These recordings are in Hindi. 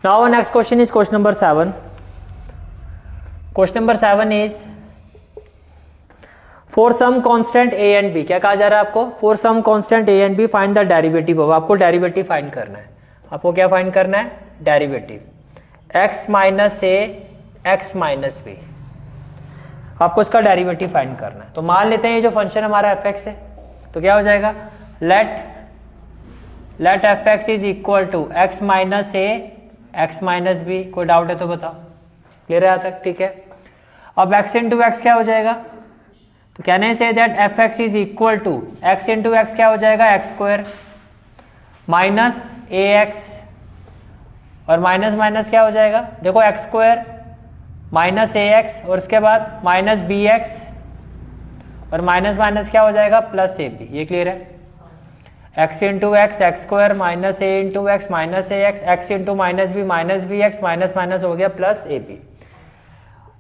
Now next question is question number 7. Question number 7 is for some constant a and b. क्या कहा जा रहा है आपको? For some constant a and b find the derivative of. आपको डेरिवेटिव फाइंड करना है. आपको क्या फाइंड करना है? Derivative x minus a x minus b. आपको इसका डेरिवेटिव फाइंड करना है. तो मान लेते हैं ये जो फंक्शन हमारा fx है, तो क्या हो जाएगा? Let fx is equal to x minus a x minus b. कोई डाउट है तो बताओ. क्लियर है यहाँ तक? ठीक है. अब x इंटू एक्स क्या हो जाएगा? तो कहने से that fx is equal to x into x क्या हो जाएगा? एक्स स्क्वायर माइनस ax और माइनस माइनस क्या हो जाएगा? देखो एक्स स्क्वायर माइनस ax और उसके बाद माइनस bx और माइनस माइनस क्या हो जाएगा? Plus ab. ये क्लियर है? x into x x square minus a into x minus ax x into minus b minus bx minus minus हो गया plus ab.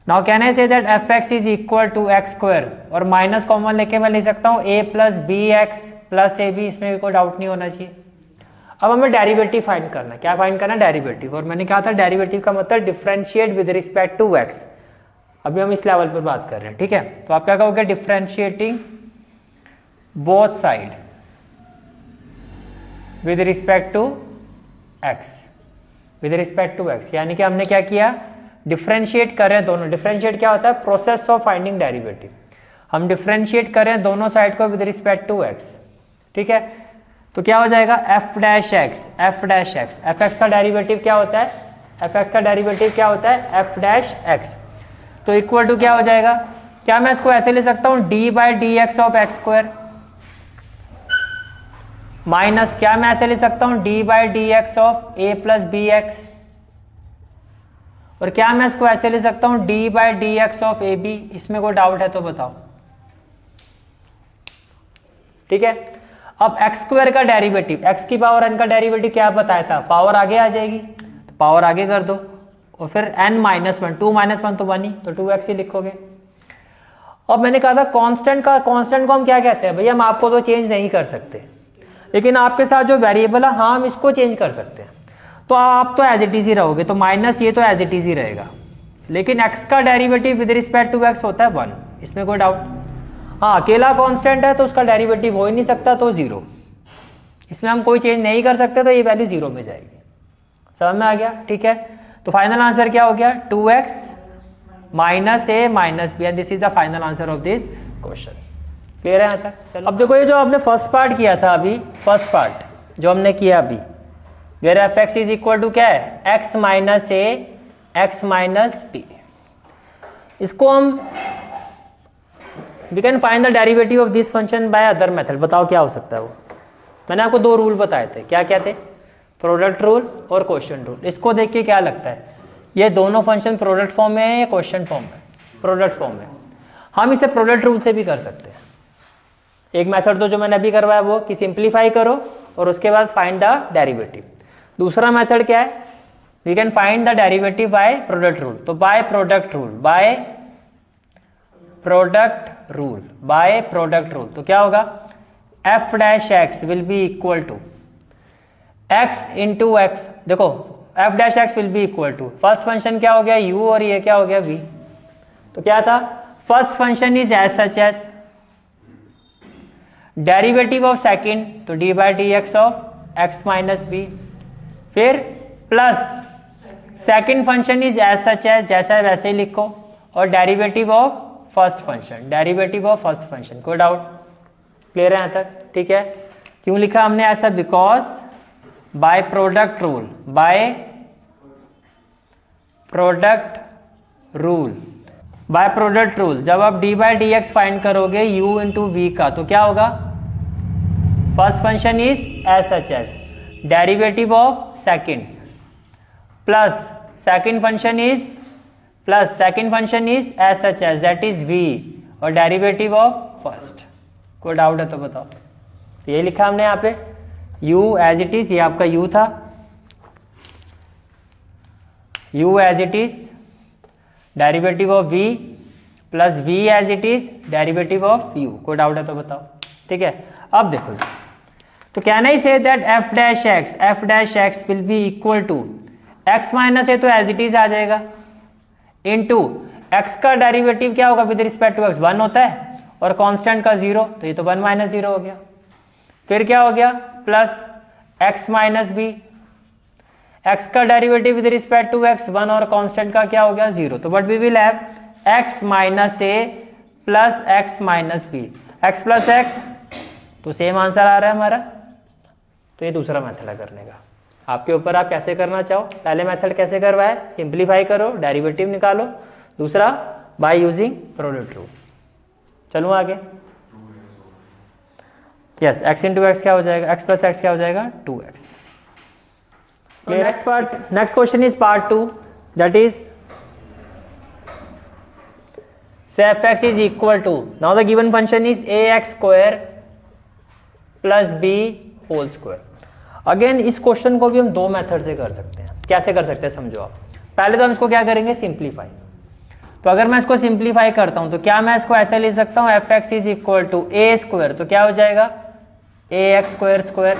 Now can I say that fx is equal to x square और माइनस कॉमन लेके मैं ले सकता हूँ a plus b x plus ab. इसमें भी कोई डाउट नहीं होना चाहिए. अब हमें डेरिवेटिव फाइंड करना है. क्या फाइंड करना है? डेरिवेटिव. और मैंने कहा था डेरिवेटिव का मतलब differentiate with respect to x. अभी हम इस लेवल पर बात कर रहे हैं. ठीक है. तो आप क्या कहोगे? Differentiating both side with respect to x. With respect to x यानी कि हमने क्या किया? डिफरेंशिएट कर रहे हैं दोनों. डिफरेंशिएट क्या होता है? Process of finding derivative. हम डिफरेंशिएट कर रहे हैं दोनों साइड को विद रिस्पेक्ट टू x. ठीक है. तो क्या हो जाएगा? f dash x f dash x. fx का डेरिवेटिव क्या होता है? fx का डेरिवेटिव क्या होता है? f dash x. तो इक्वल टू क्या हो जाएगा? क्या मैं इसको ऐसे ले सकता हूं? d by D x of x square minus क्या मैं ऐसे ले सकता हूं? d by D x of a plus b x. और क्या मैं इसको ऐसे ले सकता हूं? d by D x of a b. इसमें कोई डाउट है तो बताओ. ठीक है. अब एक्स स्क्वायर का डेरिवेटिव x की पावर n का डेरिवेटिव क्या बताया था? पावर आगे आ जाएगी तो पावर आगे कर दो और फिर n minus one. 2 minus one तो 1 ही, तो 2x ही लिखोगे. अब मैंने कहा था कांस्टेंट को हम क्या कहते हैं? भैया हम आपको तो चेंज नहीं कर सकते, लेकिन आपके साथ जो वेरिएबल है हाँ हम इसको चेंज कर सकते हैं. तो आप तो एज इट इज ही रहोगे, तो माइनस ये तो एज इट इज ही रहेगा. लेकिन x का derivative with respect to x होता है 1. इसमें कोई डाउट? हाँ, अकेला कांस्टेंट है तो उसका डेरिवेटिव हो ही नहीं सकता, तो 0. इसमें हम कोई चेंज नहीं कर सकते, तो ये वैल्यू 0 में जाएगी. समझ में आ गया? ठीक है. तो फाइनल आंसर क्या हो गया? 2x minus a minus b. And this is the final answer of this question. Clear है यहाँ तक? चलो अब देखो ये जो आपने फर्स्ट पार्ट किया था अभी, फर्स्ट पार्ट जो हमने किया अभी, where fx is equal to क्या है? x minus a x minus b. इसको हम we can find the derivative of this function by other method. बताओ क्या हो सकता है वो? मैंने आपको 2 रूल बताए थे. क्या क्या थे? प्रोडक्ट रूल और क्वोशिएंट रूल. इसको देख के क्या लगता है ये दोनों फंक्शन प्रोडक्ट फॉर्म में है या क्वोशिएंट फॉर्म में? प्रोडक्ट फॉर्म में. हम इसे प्रोडक्ट रूल से भी कर सकते हैं. एक मेथड तो जो मैंने अभी करवाया वो कि सिंप्लीफाई करो और उसके बाद फाइंड द डेरिवेटिव. दूसरा मेथड क्या है? We can find the derivative by product rule. तो by product rule, by product rule, by product rule. तो क्या होगा? f dash x will be equal to x into x. देखो f dash x will be equal to first function क्या हो गया? u और ये क्या हो गया? v. तो क्या था? First function is as such as derivative of second, तो d by D x of x minus b. फिर plus second function is as such as, जैसा है वैसे ही लिखो, और derivative of first function, derivative of first function. कोई डाउट? क्लियर है यहाँ तक? ठीक है. क्यों लिखा हमने ऐसा? Because by product rule, by product rule, by product rule जब आप d by D x find करोगे u इंटू वी का, तो क्या होगा? First function is as such as derivative of second plus second function is plus second function is as such as that is v और डेरिवेटिव ऑफ फर्स्ट. कोई डाउट है तो बताओ. तो ये लिखा हमने यहाँ पे u एज इट इज, ये आपका u था, u as it is derivative of v plus v as it is derivative of u. कोई डाउट है तो बताओ. ठीक है. अब देखो जी, तो can I say that f dash x will be equal to x minus a तो एज इट इज आ जाएगा, इनटू x का डेरिवेटिव क्या होगा विद रिस्पेक्ट टू x 1 होता है और कांस्टेंट का 0, तो ये तो 1 माइनस 0 हो गया। फिर क्या हो गया plus x minus B, x का derivative with respect to x 1 और कांस्टेंट का क्या हो गया 0, तो but we will have x minus A plus x minus B, x plus x, तो सेम आंसर आ रहा है हमारा। तो ये दूसरा मेथड है करने का, आपके ऊपर आप कैसे करना चाहो। पहले मेथड कैसे करवाए, सिंप्लीफाई करो, डेरिवेटिव निकालो, दूसरा बाय यूजिंग प्रोडक्ट रूल। चलो आगे, यस x इंटू एक्स क्या हो जाएगा, x प्लस एक्स क्या हो जाएगा 2x। Next question is part 2, that is say fx is equal to, now the given function is ax square plus b whole square। Again इस क्वेश्चन को भी हम दो मेथड से कर सकते हैं। कैसे कर सकते हैं समझो आप। पहले तो हम इसको क्या करेंगे सिंप्लीफाई। तो अगर मैं इसको सिंप्लीफाई करता हूं तो क्या मैं इसको ऐसे लिख सकता हूं f x is equal to a square, तो क्या हो जाएगा a x square square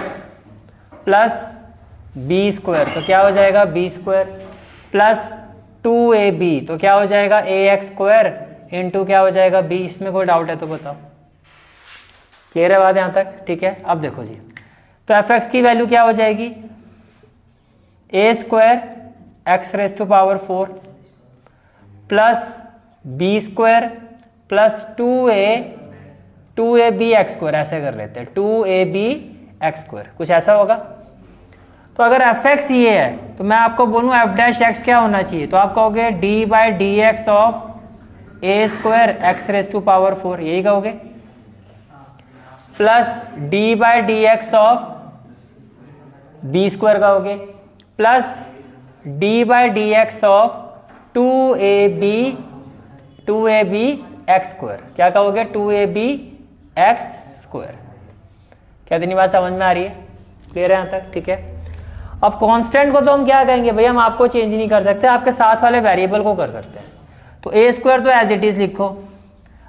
plus b square, तो क्या हो जाएगा बी स्क्वायर प्लस 2ab, तो क्या हो जाएगा ए एक्स स्क्वायर इंटू क्या हो जाएगा बी। इसमें कोई डाउट है तो बताओ, क्लियर है बात यहां तक, ठीक है। अब देखो जी, तो एफ एक्स की वैल्यू क्या हो जाएगी a square x raise to power 4 plus b square plus 2ab x square, ऐसे कर लेते हैं 2ab एक्स स्क्वायर, कुछ ऐसा होगा। तो अगर एफ एक्स ये है तो मैं आपको बोलूं एफ डैश एक्स क्या होना चाहिए, तो आप कहोगे d by D x of a square x raise to power 4, यही कहोगे, plus d by D x of b square कहोगे, plus d by D x of 2ab x square, क्या कहोगे 2ab एक्स स्क्वायर। क्या इतनी बात समझ में आ रही है, क्लियर है यहां तक, ठीक है। अब कांस्टेंट को तो हम क्या कहेंगे भैया, हम आपको चेंज नहीं कर सकते, आपके साथ वाले वेरिएबल को कर सकते हैं। तो ए स्क्वायर तो एज इट इज लिखो,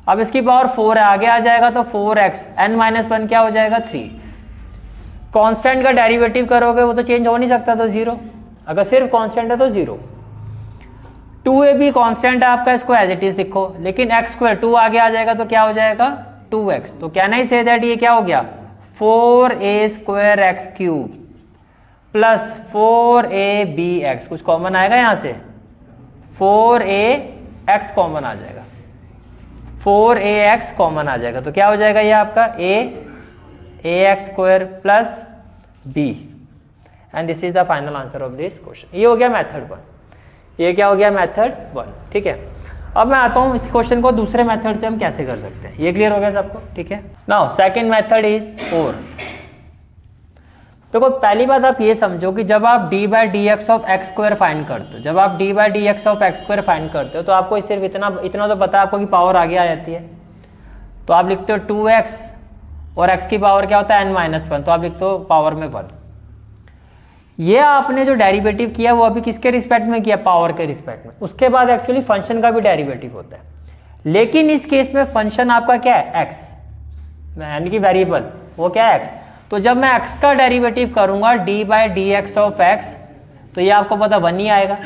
अब इसकी पावर 4 है, आगे आ जाएगा तो 4x n माइनस 1 क्या हो जाएगा 3। कांस्टेंट का डेरिवेटिव करोगे वो तो चेंज हो नहीं सकता, तो 0, अगर सिर्फ कांस्टेंट है तो 0। 2ab कांस्टेंट है आपका, इसको एज इट इज लिखो, लेकिन एक्स स्क्वायर 2 आगे आ जाएगा तो क्या हो जाएगा 2x, तो क्या नहीं से दैट ये क्या हो गया 4a square x cube plus 4ab x, कुछ कॉमन आएगा यहां से 4ax कॉमन आ जाएगा, 4ax कॉमन आ जाएगा, तो क्या हो जाएगा ये आपका ax square plus b, and this is the final answer of this question. ये हो गया मेथड 1, ये क्या हो गया मेथड 1, ठीक है। अब मैं आता हूं इस क्वेश्चन को दूसरे मेथड से हम कैसे कर सकते हैं, ये क्लियर हो गया सबको, ठीक है। Now second method is 4। देखो पहली बात आप ये समझो कि जब आप d by D x of x square find करते हो, जब आप d by D x of x square find करते हो तो आपको सिर्फ इतना तो पता है आपको कि पावर आगे आ जाती है, तो आप लिखते हो 2x और x की पावर क्या होता है n माइनस 1, तो आप लिखते हो पावर में 1। ये आपने जो डेरिवेटिव किया वो अभी किसके रिस्पेक्ट में किया, पावर के रिस्पेक्ट में। उसके बाद एक्चुअली फंक्शन का भी डेरिवेटिव होता है, लेकिन इस केस में फंक्शन आपका क्या है x, यानी कि वेरिएबल वो क्या है x। तो जब मैं x का डेरिवेटिव करूंगा d by D x of x, तो ये आपको पता 1 ही आएगा,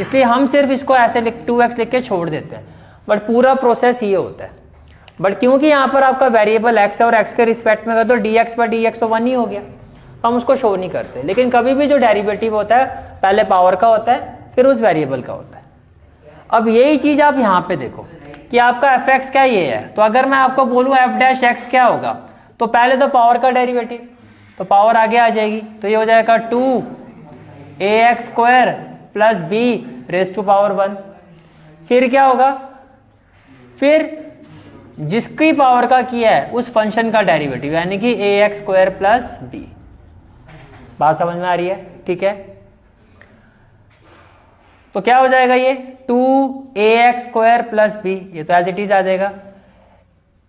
इसलिए हम सिर्फ इसको ऐसे 2x लिख के छोड़ देते हैं, बट पूरा प्रोसेस ये होता है। बट क्योंकि यहाँ पर आपका वेरिएबल x है और x के रिस्पेक्ट में कर दो dx बाई डी एक्स तो 1 ही हो गया, हम उसको शो नहीं करते। लेकिन कभी भी जो डेरिवेटिव होता है पहले पावर का होता है फिर उस वेरिएबल का होता है। अब यही चीज आप यहाँ पे देखो कि आपका एफ एक्स क्या ये है, तो अगर मैं आपको बोलूँ एफ डैश एक्स क्या होगा, तो पहले तो पावर का डेरिवेटिव, तो पावर आगे आ जाएगी, तो ये हो जाएगा 2ax square plus b raise to power 1। फिर क्या होगा, फिर जिसकी पावर का किया है उस फंक्शन का डेरिवेटिव, यानी कि ax स्क्वायर प्लस b। बात समझ में आ रही है, ठीक है। तो क्या हो जाएगा ये 2ax स्क्वायर प्लस b, ये तो एज इट इज आ जाएगा।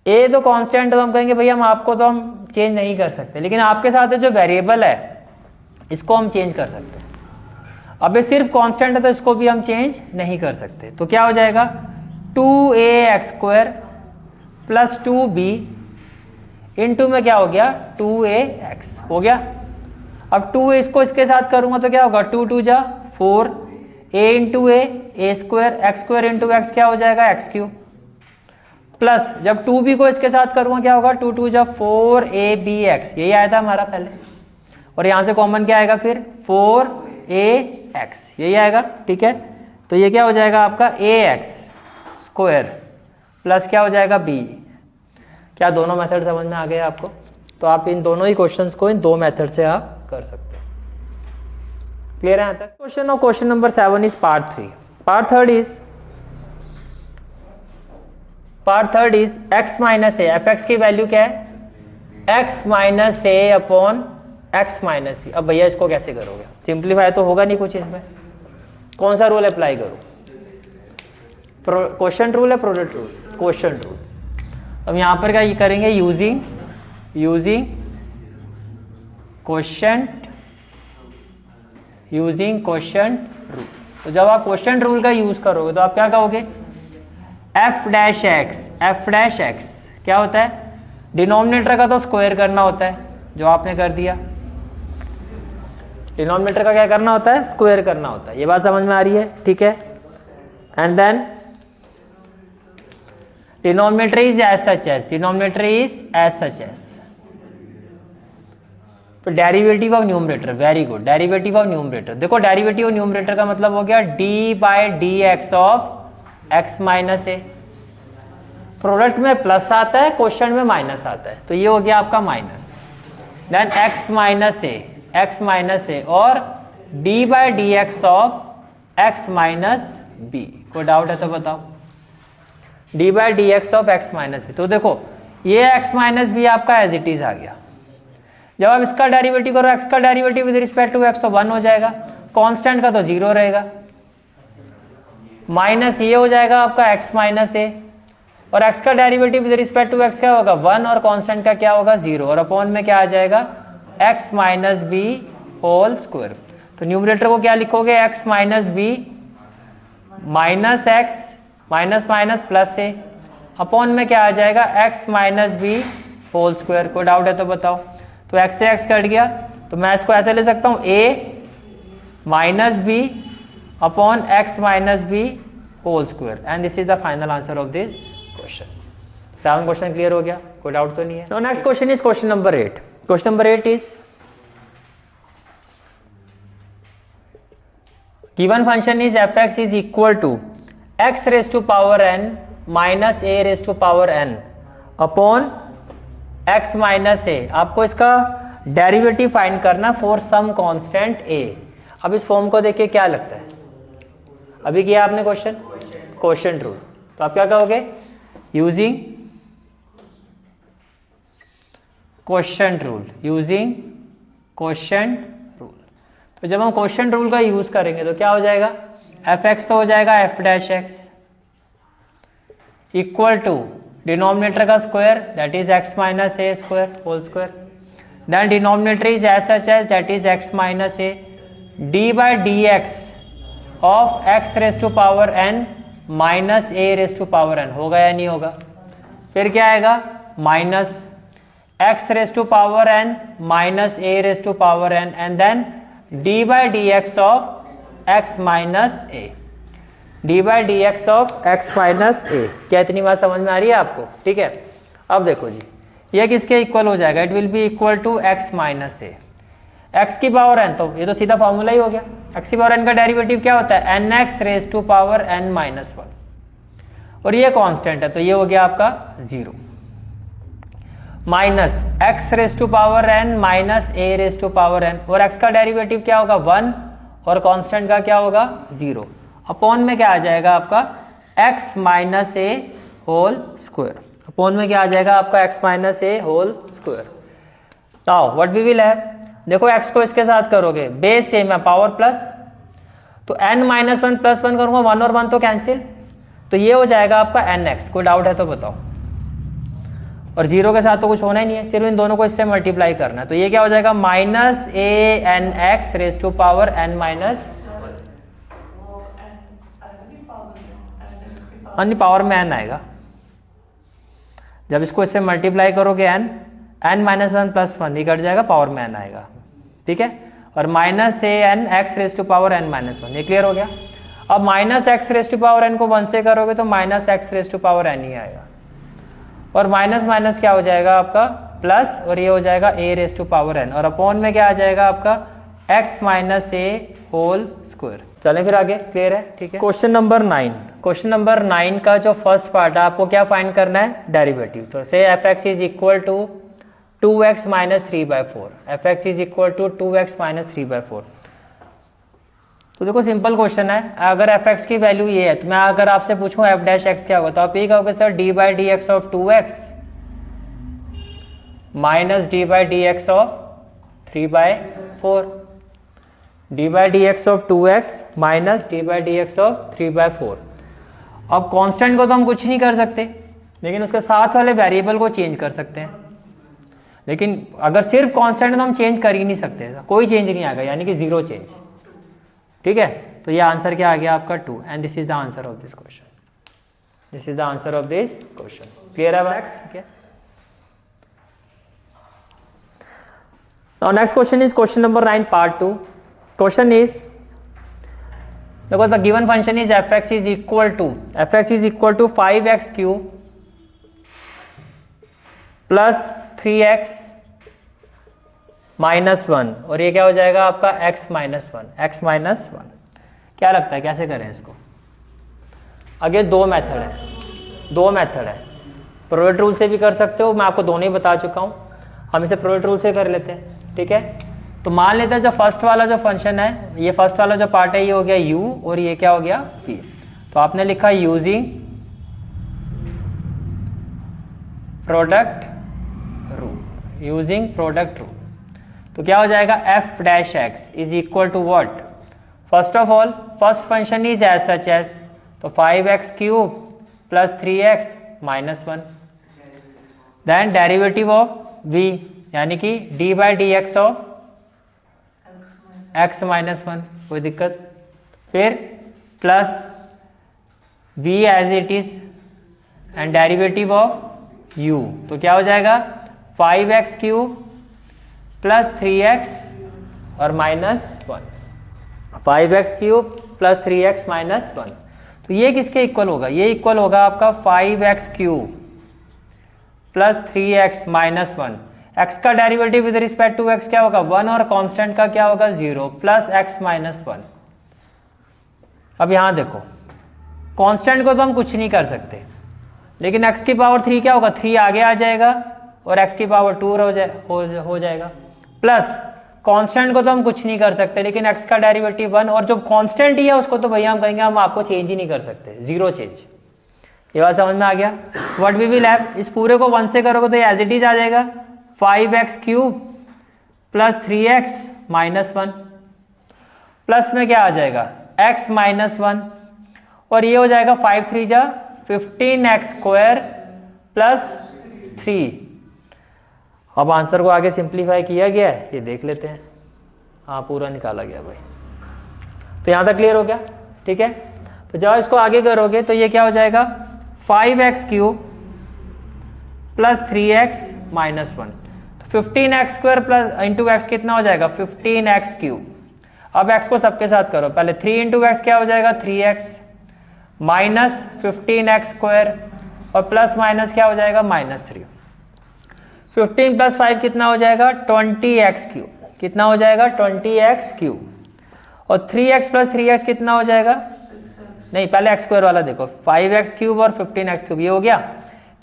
ए तो कांस्टेंट है तो हम कहेंगे भैया हम आपको तो हम चेंज नहीं कर सकते, लेकिन आपके साथ जो वेरिएबल है इसको हम चेंज कर सकते हैं। अब ये सिर्फ कांस्टेंट है तो इसको भी हम चेंज नहीं कर सकते, तो क्या हो जाएगा 2ax square plus 2b into में क्या हो गया 2ax हो गया। अब 2 इसको इसके साथ करूंगा तो क्या होगा 2 2 जा 4 a into a square, x square into x क्या हो जाएगा एक्स क्यूब, प्लस जब 2b को इसके साथ करूँगा क्या होगा 2 2 जब 4abx, यही आया था हमारा पहले, और यहाँ से कॉमन क्या आएगा फिर 4ax, यही आएगा। ठीक है, तो ये क्या हो जाएगा आपका ax स्क्वायर प्लस क्या हो जाएगा b। क्या दोनों मेथड समझ में आ गए आपको? तो आप इन दोनों ही क्वेश्चंस को इन दो मेथड से आप कर सकते हैं। क्लियर है यहाँ तक? क्वेश्चन और question number 7 is part 3। Part third is x minus A, F x की वैल्यू क्या है x माइनस ए अपॉन x माइनस बी। अब भैया इसको कैसे करोगे? सिंप्लीफाई तो होगा नहीं कुछ इसमें, कौन सा रूल अप्लाई करो? क्वोशंट रूल है प्रोडक्ट रूल? Quotient rule. अब यहाँ पर क्या करेंगे यूजिंग क्वोशंट रूल। तो जब आप क्वोशंट रूल का यूज करोगे तो आप क्या कहोगे एफ डैश एक्स क्या होता है, डिनोमिनेटर का तो स्क्वायर करना होता है, जो आपने कर दिया। डिनोमिनेटर का क्या करना होता है? स्क्वायर करना होता है। ये बात समझ में आ रही है? ठीक है, and then denominator is as such as, तो derivative of numerator, very good, derivative of numerator. देखो डेरिवेटिव ऑफ न्यूमरेटर का मतलब हो गया d by D x of x minus a. Product में प्लस आता है, क्वोशंट में माइनस आता है, तो ये हो गया आपका minus, then X minus A और D by D x of x minus B. कोई डाउट है तो बताओ? D by D x of x minus B. तो देखो ये एक्स माइनस बी आपका एज इट इज आ गया। जब आप इसका डेरिवेटिव करो, एक्स का derivative with respect to X तो 1 हो जाएगा, कांस्टेंट का तो 0 रहेगा, माइनस ये हो जाएगा आपका x माइनस ए, और x का derivative with respect to x क्या होगा 1 और कांस्टेंट का क्या होगा 0, और अपॉन में क्या आ जाएगा x minus b whole square. तो न्यूमरेटर को क्या लिखोगे x minus b minus x minus minus plus a, upon में क्या आ जाएगा x minus b whole square. कोई डाउट है तो बताओ? तो x से x कट गया, तो मैं इसको ऐसे ले सकता हूँ a minus b upon x minus b whole square, and this is the final answer of this question. 7 question clear हो गया? कोई डाउट तो नहीं है? तो next question is question number 8। Question number 8 is given function is f x is equal to x raise to power n minus a raise to power n upon x minus a. आपको इसका डेरिवेटिव फाइंड करना फॉर सम कांस्टेंट a। अब इस फॉर्म को देखिए क्या लगता है? अभी किया आपने क्वेश्चन क्वोशंट रूल, तो आप क्या कहोगे यूजिंग क्वोशंट रूल। तो जब हम क्वोशंट रूल का यूज करेंगे तो क्या हो जाएगा, एफ एक्स तो हो जाएगा F dash x equal to denominator का square that is x minus a square whole square, then denominator is as such as that is x minus a d by D x of x raise to power n minus a raise to power n। होगा या नहीं होगा? फिर क्या आएगा minus x raise to power n minus a raise to power n, and then d by D x of x minus a, d by D x of x minus a. क्या इतनी बात समझ में आ रही है आपको? ठीक है, अब देखो जी ये किसके इक्वल हो जाएगा, it will be equal to X minus A, x की पावर n, तो ये तो सीधा फॉर्मूला ही हो गया। x की पावर n का डेरिवेटिव क्या होता है nx raise to power n minus 1, और ये कांस्टेंट है तो ये हो गया आपका 0, minus x raise to power n minus a raise to power n, और x का डेरिवेटिव क्या होगा 1 और कांस्टेंट का क्या होगा 0, अपॉन में क्या आ जाएगा आपका x minus a whole square, upon में क्या आ जाएगा आपका x minus a whole square. Now what we will have, देखो x को इसके साथ करोगे बेस सेम है पावर प्लस, तो n माइनस 1 प्लस 1 करूंगा 1 और 1 तो कैंसिल, तो ये हो जाएगा आपका nx। कोई डाउट है तो बताओ? और 0 के साथ तो कुछ होना ही नहीं है, सिर्फ इन दोनों को इससे मल्टीप्लाई करना है, तो ये क्या हो जाएगा minus A N X raise to power n minus अन्य पावर में n आएगा। जब इसको इससे मल्टीप्लाई करोगे n माइनस 1 प्लस 1 ही कट जाएगा, पावर में n आएगा। ठीक है, और minus A N X raise to power N minus one. ये क्लियर हो गया। अब minus x raise to power N को 1 से करोगे तो minus x raise to power N ही आएगा, और माइनस माइनस क्या हो जाएगा आपका प्लस, और ये हो जाएगा ए रेज टू पावर एन, और अपॉन में क्या आ जाएगा आपका एक्स माइनस ए होल स्क्वायर। चलें फिर आगे, क्लियर है? ठीक है। क्वेश्चन नंबर 9, क्वेश्चन नंबर 9 का जो फर्स्ट पार्ट है आपको क्या फाइंड करना है? डेरिवेटिव। तो say F x is equal to 2x minus 3/4, F x is equal to 2x minus 3/4। तो देखो सिंपल क्वेश्चन है, अगर एफ एक्स की वैल्यू ये है तो मैं अगर आपसे पूछूं एफ डैश एक्स क्या होगा, तो आप ये कहोगे sir D by D x of 2x minus D by D x of 3/4, D by D x of 2x minus D by D x of 3/4। अब कांस्टेंट को तो हम कुछ नहीं कर सकते, लेकिन उसके साथ वाले वेरिएबल को चेंज कर सकते हैं। लेकिन अगर सिर्फ कांस्टेंट तो हम चेंज कर ही नहीं सकते, कोई चेंज नहीं आएगा, यानी कि जीरो चेंज। ठीक है, तो ये आंसर क्या आ गया आपका 2, and this is the answer of this question, this is the answer of this question. Clear है मैक्स? ठीक है। Now next question is question number 9 part 2। Question is देखो the given function is f x is equal to 5x cube plus 3x minus 1, और ये क्या हो जाएगा आपका x माइनस 1। क्या लगता है कैसे करें इसको? आगे दो मेथड है, प्रोडक्ट रूल से भी कर सकते हो, मैं आपको दोनों ही बता चुका हूँ, हम इसे प्रोडक्ट रूल से कर लेते हैं। ठीक है, तो मान लेते हैं जो फर्स्ट वाला जो फंक्शन है, ये फर्स्ट वाला जो पार्ट है ये हो गया u, और ये क्या हो गया v। तो आपने लिखा यूजिंग प्रोडक्ट रूल, तो क्या हो जाएगा F dash x is equal to what? First of all first function is as such as, तो 5x cube plus 3x minus 1, then derivative of v यानी कि d by D x of x minus 1, कोई दिक्कत, फिर plus v as it is and derivative of u, तो क्या हो जाएगा 5x क्यूब प्लस 3x और minus 1, 5x cube plus 3x minus 1। तो ये किसके इक्वल होगा? ये इक्वल होगा आपका 5x cube plus 3x minus 1। x का derivative with respect to x क्या होगा? 1, और कांस्टेंट का क्या होगा? 0, प्लस x माइनस 1। अब यहां देखो कांस्टेंट को तो हम कुछ नहीं कर सकते, लेकिन x की पावर 3 क्या होगा? 3 आगे आ जाएगा और x की पावर 2 हो जाएगा, प्लस कांस्टेंट को तो हम कुछ नहीं कर सकते, लेकिन x का डेरिवेटिव 1, और जो कांस्टेंट ही है उसको तो भैया हम कहेंगे हम आपको चेंज ही नहीं कर सकते, जीरो चेंज। ये बात समझ में आ गया? व्हाट वी विल हैव, इस पूरे को 1 से करोगे तो ये एज इट इज आ जाएगा 5x cube plus 3x minus 1, plus में क्या आ जाएगा x माइनस 1, और ये हो जाएगा 5 3 जा 15x स्क्वायर प्लस 3। अब आंसर को आगे सिंप्लीफाई किया गया है, ये देख लेते हैं। हाँ पूरा निकाला गया भाई, तो यहाँ तक क्लियर हो गया। ठीक है, तो जब इसको आगे करोगे तो ये क्या हो जाएगा 5x cube plus 3x minus 1, तो 15x square plus into x कितना हो जाएगा 15x क्यूब। अब x को सबके साथ करो, पहले 3 इंटू एक्स क्या हो जाएगा 3x माइनस 15x स्क्वायर, और प्लस माइनस क्या हो जाएगा माइनस 3। 15 प्लस 5 कितना हो जाएगा 20x क्यूब, कितना हो जाएगा 20x क्यूब, और 3x प्लस 3x कितना हो जाएगा, नहीं पहले x स्क्वायर वाला देखो, 5x क्यूब और 15x क्यूब, ये हो गया।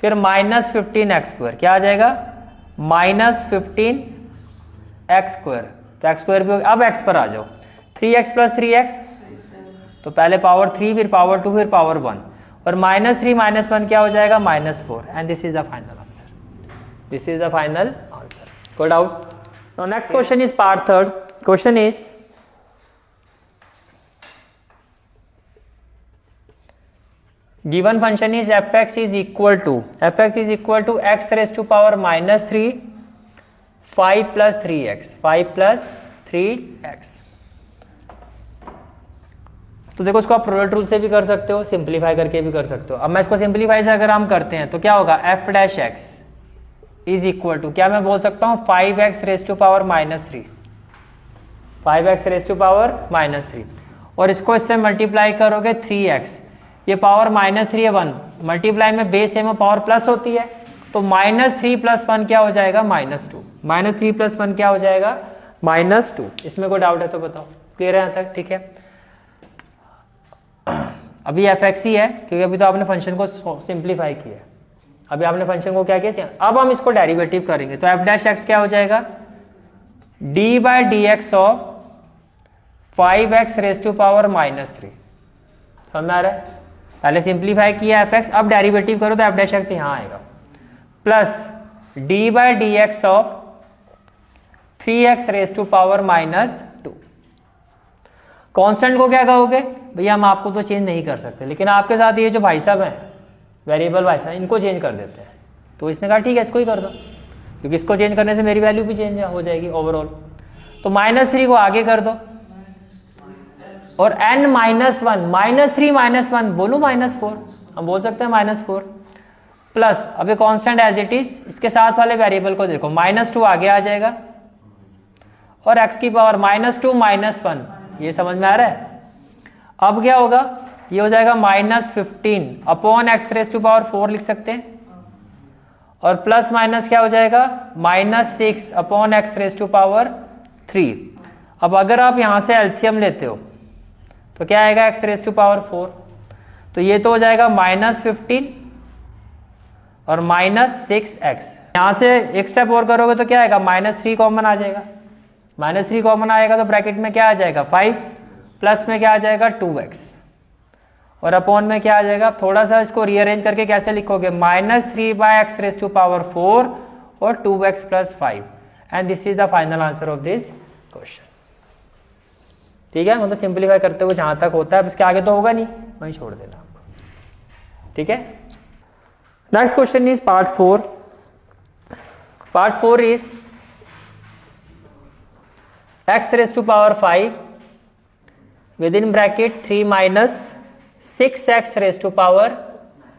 फिर माइनस 15x स्क्वायर क्या आ जाएगा माइनस 15x स्क्वायर, तो x स्क्वायर भी हो गया। अब x पर आ जाओ, 3x प्लस 3x, तो पहले पावर 3 फिर पावर 2 फिर पावर 1, और माइनस 3 माइनस 1 क्या हो जाएगा minus 4, and this is the final answer, this is the final answer. कोई doubt? Now next question is part 3। Question is given function is fx is equal to x raised to power minus 3 5 plus 3x। तो देखो इसको आप प्रोडक्ट रूल से भी कर सकते हो, सिंप्लीफाई करके भी कर सकते हो। अब मैं इसको सिंप्लीफाई से अगर हम करते हैं तो क्या होगा f dash x is equal to, क्या मैं बोल सकता हूँ 5x raise to power minus 3, 5x raise to power -3, और इसको इससे मल्टीप्लाई करोगे 3x, ये पावर -3 है 1, मल्टीप्लाई में बेस सेम पावर प्लस होती है, तो -3 + 1 क्या हो जाएगा -2, -3 + 1 क्या हो जाएगा -2। इसमें कोई डाउट है तो बताओ, क्लियर है यहाँ तक? ठीक है, अभी fx ही है क्योंकि अभी तो आपने फंक्शन को सिंप्लीफाई किया है, अभी आपने फंक्शन को क्या किया, अब हम इसको डेरिवेटिव करेंगे, तो f' क्या हो जाएगा d/dx of 5x raise to power -3, समझ में आ रहा है? पहले सिंप्लीफाई किया fx, अब डेरिवेटिव करो तो f' यहाँ आएगा, plus d/dx of 3x raise to power -2। Constant को क्या कहोगे भैया, हम आपको तो चेंज नहीं कर सकते, लेकिन आपके साथ ये जो भाई साहब हैं, वेरिएबल भाई साहब, इनको चेंज कर देते हैं। तो इसने कहा ठीक है इसको ही कर दो, क्योंकि इसको चेंज करने से मेरी वैल्यू भी चेंज हो जाएगी ओवरऑल। तो -3 को आगे कर दो, और n -1 -3 -1 बोलूं -4, हम बोल सकते हैं -4, प्लस अभी कांस्टेंट एज इट इज, इसके साथ वाले वेरिएबल को देखो, -2 आगे आ जाएगा, और x की पावर -2 -1, ये समझ में आ रहा है? अब क्या होगा, ये हो जाएगा -15 upon x raise to power 4 लिख सकते हैं, और प्लस माइनस क्या हो जाएगा -6 upon x raise to power 3। अब अगर आप यहां से एलसीएम लेते हो तो क्या आएगा x रेज टू पावर 4, तो ये तो हो जाएगा -15 और -6x। यहां से एक स्टेप और करोगे तो क्या आएगा, -3 कॉमन आ जाएगा, -3 कॉमन आएगा तो ब्रैकेट में क्या आ जाएगा 5, प्लस में क्या आ जाएगा 2x, और अपॉन में क्या आ जाएगा, थोड़ा सा इसको रीअरेंज करके कैसे लिखोगे, -3/x रेज टू पावर 4 और 2x + 5, and this is the final answer of this question. ठीक है, मतलब सिंप्लीफाई करते हुए जहां तक होता है, अब इसके आगे तो होगा नहीं, वहीं छोड़ देना आपको। ठीक है, next question is part 4। Part 4 is x raise to power 5 within bracket 3 - 6x raise to power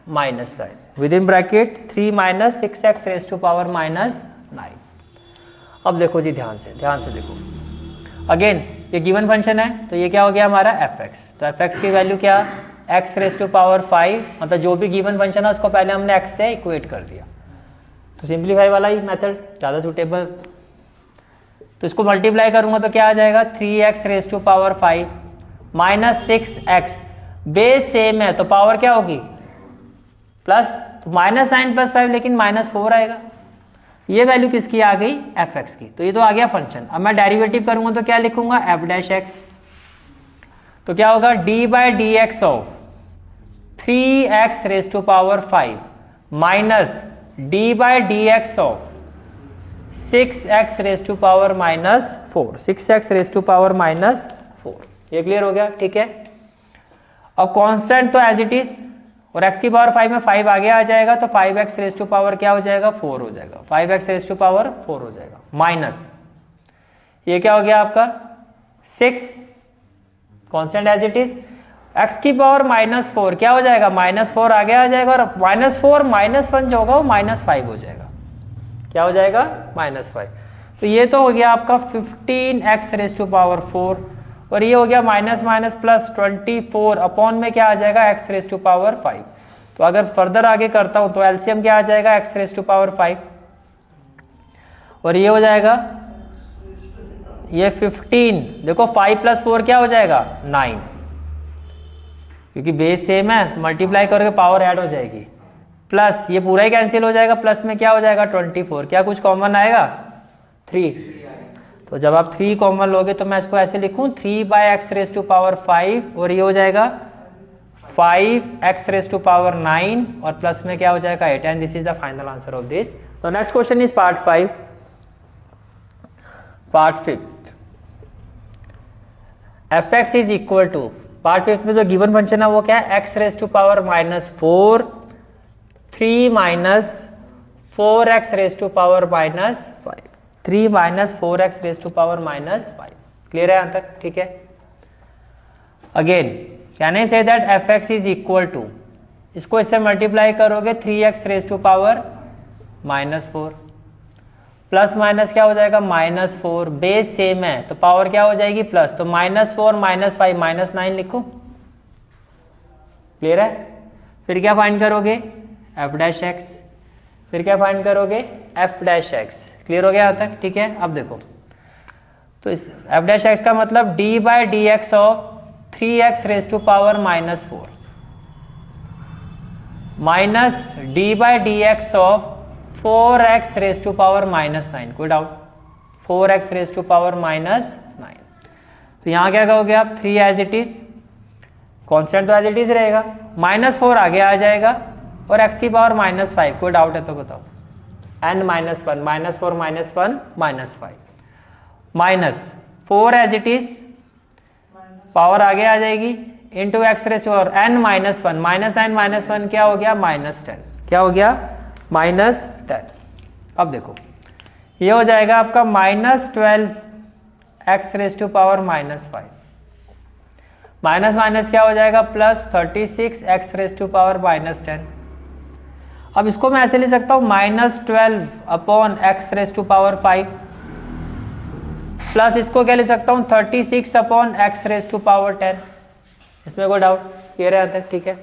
-9, within bracket 3 - 6x raise to power -9। अब देखो जी, ध्यान से देखो, अगेन ये गिवन फंक्शन है, तो ये क्या हो गया हमारा fx, तो fx की वैल्यू क्या, x रेज टू पावर 5, मतलब जो भी गिवन फंक्शन है उसको पहले हमने x से इक्वेट कर दिया, तो सिंप्लीफाई वाला ही मेथड ज़्यादा सूटेबल। तो इसको मल्टीप्लाई करूंगा तो क्या आ जाएगा, 3x raise to power 5 -6x, base same है तो पावर क्या होगी प्लस, तो -9 + 5, लेकिन -4 आएगा। ये वैल्यू किसकी आ गई, fx की, तो ये तो आ गया फंक्शन। अब मैं डेरिवेटिव करूंगा तो क्या लिखूंगा, f', तो क्या होगा d/dx of 3x raise to power 5 minus d/dx of 6x raise to power -4, 6x raise to power -4। ये क्लियर हो गया? ठीक है, अब कांस्टेंट तो एज इट इज, और x की पावर 5 में 5 आगे आ जाएगा, तो 5x रेज टू पावर क्या हो जाएगा 4 हो जाएगा, 5x रेज टू पावर 4 हो जाएगा, माइनस ये क्या हो गया आपका 6, constant as it is, x की पावर -4 क्या हो जाएगा, -4 आगे आ जाएगा, और -4 -1 जो होगा वो -5 हो जाएगा, क्या हो जाएगा -5। तो ये तो हो गया आपका 15x रेज टू पावर 4, और ये हो गया -24 अपॉन में क्या आ जाएगा x रेज टू पावर 5। तो अगर फर्दर आगे करता हूं तो एलसीएम क्या आ जाएगा x रेज टू पावर 5, और ये हो जाएगा ये 15, देखो 5 + 4 क्या हो जाएगा 9, क्योंकि बेस सेम है तो मल्टीप्लाई करके पावर ऐड हो जाएगी, प्लस ये पूरा ही कैंसिल हो जाएगा, प्लस में क्या हो जाएगा 24, क्या कुछ कॉमन आएगा 3, तो जब आप 3 कॉमन लोगे तो मैं इसको ऐसे लिखूं 3/x रेज टू पावर 5, और ये हो जाएगा 5x रेज टू पावर 9, और प्लस में क्या हो जाएगा 8, and this is the final answer of this. तो next question is part 5। Part 5 fx is equal to, part 5 में जो गिवन फंक्शन है वो क्या है, x raise to power -4 3 - 4x raise to power -5, 3 - 4x raise to power -5। Clear है यहां तक? ठीक है, again can I say that fx is equal to, इसको इससे मल्टीप्लाई करोगे 3x raise to power -4 plus minus क्या हो जाएगा -4, बेस सेम है तो पावर क्या हो जाएगी प्लस, तो -4 -5 -9 लिखो। क्लियर है? फिर क्या फाइंड करोगे f डैश एक्स, फिर क्या फाइंड करोगे f डैश एक्स। क्लियर हो गया यहाँ तक? ठीक है। अब देखो तो इस f डैश एक्स का मतलब d by D x of 3x raise to power -4 minus d by D x of 4x raise to power -9। कोई doubt? 4x raise to power -9। तो यहाँ क्या कहोगे आप 3 एज इट इज, कॉन्स्टेंट तो एज इट इज रहेगा, -4 आगे आ जाएगा और x की पावर -5। कोई डाउट है तो बताओ। n -1 -4 -1 -5 minus 4 as it is, power आगे आ जाएगी into X raise to power n -1 -9 -1 क्या हो गया -10। क्या हो गया -10। अब देखो ये हो जाएगा आपका -12 x raise to power -5 minus minus क्या हो जाएगा +36 x रेज टू पावर -10। अब इसको मैं ऐसे लिख सकता हूँ -12 upon x raise to power 5 plus इसको क्या लिख सकता हूँ 36 upon x raise to power 10। इसमें कोई डाउट? क्लियर है तक? ठीक है।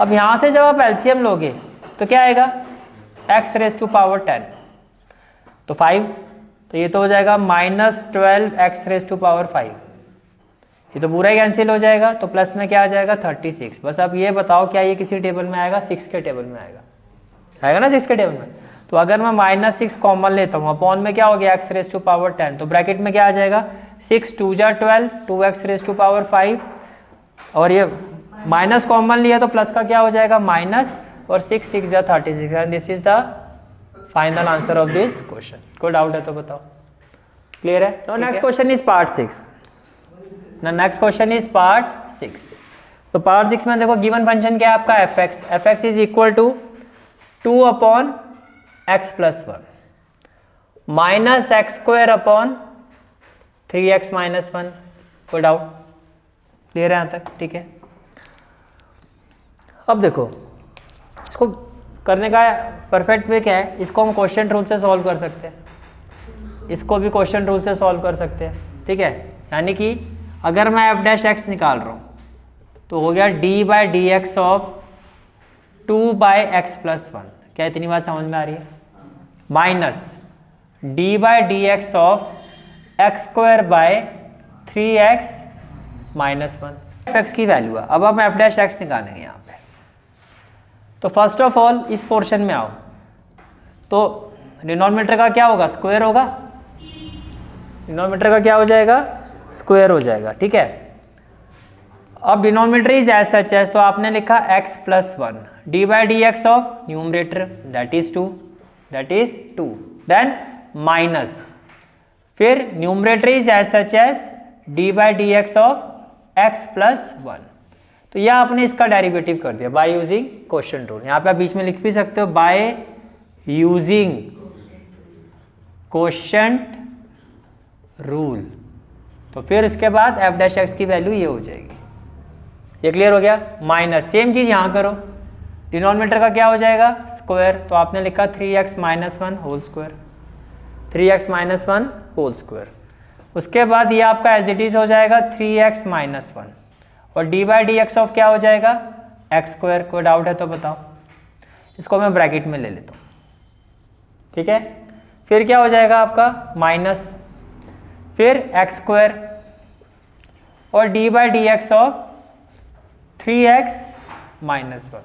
अब यहाँ से जब आप एलसीएम लोगे तो क्या आएगा x रेज टू पावर 10 तो 5, तो ये तो हो जाएगा -12 x रेज टू पावर 5, ये तो पूरा ही कैंसिल हो जाएगा तो प्लस में क्या आ जाएगा 36। बस अब ये बताओ क्या ये किसी टेबल में आएगा? 6 के टेबल में आएगा ना 6 के टेबल में। तो अगर मैं -6 कॉमन लेता हूँ अपॉन में क्या हो गया x रेज टू पावर 10, तो ब्रैकेट में क्या आ जाएगा 6 2 जा 12 2x रेज टू पावर 5 और ये माइनस कॉमन लिया तो प्लस का क्या हो जाएगा माइनस और 6 6 जा 36 and this is the final answer of this question. कोई डाउट है तो बताओ। क्लियर है? तो next question is part 6। Next question is part 6। तो पार्ट 6 में देखो गिवन फंक्शन क्या है आपका f(x) is equal to 2 upon x plus 1 minus X square upon 3x minus 1। कोई डाउट? क्लियर है यहाँ तक? ठीक है। अब देखो इसको करने का परफेक्ट वे क्या है, इसको हम क्वेश्चन रूल से सॉल्व कर सकते हैं, इसको भी क्वेश्चन रूल से सॉल्व कर सकते हैं। ठीक है, यानी कि अगर मैं f डैश एक्स निकाल रहा हूँ तो हो गया d by D x of 2 by x plus 1। क्या इतनी बात समझ में आ रही है? Minus d by D x of x square by 3x minus 1। F x की वैल्यू है। अब हम f डैश एक्स निकालेंगे यहाँ पे। तो फर्स्ट ऑफ ऑल इस पोर्शन में आओ तो डिनोमिनेटर का क्या होगा? स्क्वायर होगा। डिनोमिनेटर का क्या हो जाएगा? स्क्वायर हो जाएगा। ठीक है। अब denominator is as such as, तो आपने लिखा x plus 1 d by D x of numerator that is 2 then minus फिर numerator is as such as d by D x of x plus 1। तो यह आपने इसका डेरिवेटिव कर दिया बाय यूजिंग क्वेश्चन रूल। यहाँ पे आप बीच में लिख भी सकते हो बाय यूजिंग क्वोशंट रूल। तो फिर इसके बाद f डैश एक्स की वैल्यू ये हो जाएगी। ये क्लियर हो गया? माइनस सेम चीज यहाँ करो, डिनोमिनेटर का क्या हो जाएगा? स्क्वायर। तो आपने लिखा 3x minus 1 whole square, 3x minus 1 whole square. उसके बाद ये आपका एज इट इज हो जाएगा 3x माइनस 1 और D by D x of क्या हो जाएगा? X square. कोई डाउट है तो बताओ। इसको मैं ब्रैकेट में ले लेता हूँ। ठीक है। फिर क्या हो जाएगा आपका? माइनस फिर एक्स स्क्वायर और D by D x of 3x minus 1,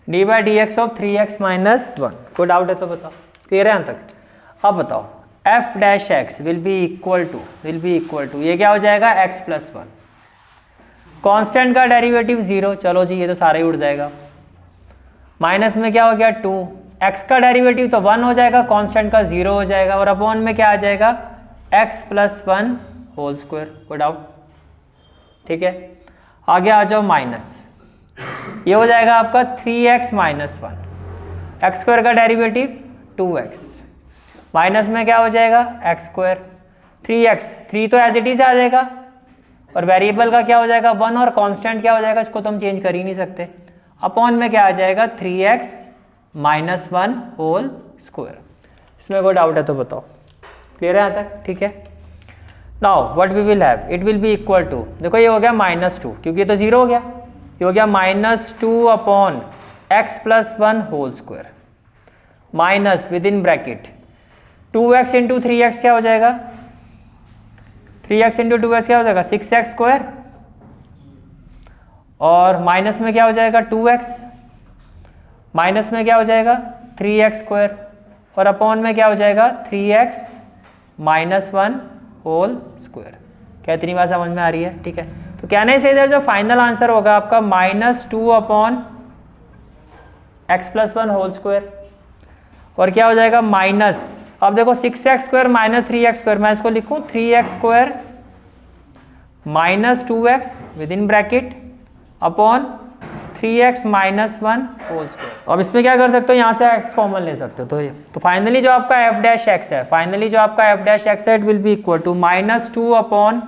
d by D x of 3x minus 1। कोई डाउट है तो बताओ। क्लियर है यहाँ तक? अब बताओ f dash X will be equal to ये क्या हो जाएगा? x plus 1। कांस्टेंट का डेरिवेटिव 0। चलो जी ये तो सारा ही उड़ जाएगा। माइनस में क्या हो गया? 2। x का डेरिवेटिव तो 1 हो जाएगा, कांस्टेंट का 0 हो जाएगा और अपॉन में क्या आ जाएगा? x plus 1 whole square. कोई डाउट? ठीक है। आगे आ जाओ माइनस, ये हो जाएगा आपका 3x माइनस 1। एक्स स्क्वायर का डेरिवेटिव 2x माइनस में क्या हो जाएगा? एक्स स्क्वायर 3x 3 तो एज इट इज आ जाएगा और वेरिएबल का क्या हो जाएगा? 1 और कांस्टेंट क्या हो जाएगा? इसको तो हम चेंज कर ही नहीं सकते। अपॉन में क्या आ जाएगा? 3x minus 1 whole square. इसमें कोई डाउट है तो बताओ, क्लियर है यहाँ तक? ठीक है, now what we will have, it will be equal to, देखो ये हो गया -2 क्योंकि ये तो 0 हो गया, ये हो गया -2 upon x + 1 whole square minus within bracket 2x into 3x क्या हो जाएगा, 3x इंटू 2x क्या हो जाएगा 6x स्क्वायर, और माइनस में क्या हो जाएगा 2x, माइनस में क्या हो जाएगा 3x स्क्वायर, और अपॉन में क्या हो जाएगा 3x - 1 होल स्क्वायर। क्या इतनी बात समझ में आ रही है? ठीक है, तो कहने से इधर जो फाइनल आंसर होगा आपका -2 अपॉन x + 1 होल स्क्वायर, और क्या हो जाएगा माइनस, अब देखो 6x square minus 3x square, मैं इसको लिखूं 3x square minus 2x within bracket upon 3x - 1 whole square. अब इसमें क्या कर सकते हो, यहाँ से x कॉमन ले सकते हो, तो फाइनली जो आपका f' है, फाइनली जो आपका f' है, it will be equal to -2 upon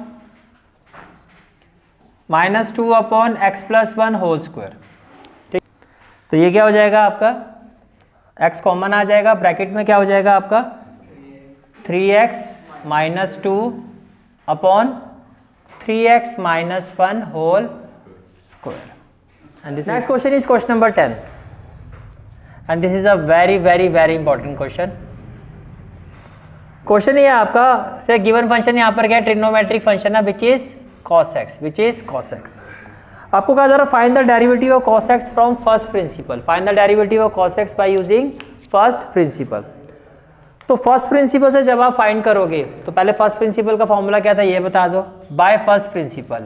x + 1 whole square. ठीक, तो ये क्या हो जाएगा आपका, x कॉमन आ जाएगा, ब्रैकेट में क्या हो जाएगा आपका 3x - 2 अपॉन 3x - 1 whole square. And this next question is question number 10, and this is a very important question. Question ये आपका से गिवन फंक्शन यहाँ पर क्या ट्रिग्नोमेट्रिक फंक्शन है विच इज cos x। आपको कहा जा रहा है find the derivative of cos x from first principle, find the derivative of cos x bye using first principal. तो फर्स्ट प्रिंसिपल से जब आप फाइंड करोगे तो पहले फर्स्ट प्रिंसिपल का फॉर्मूला क्या था ये बता दो, bye first principle,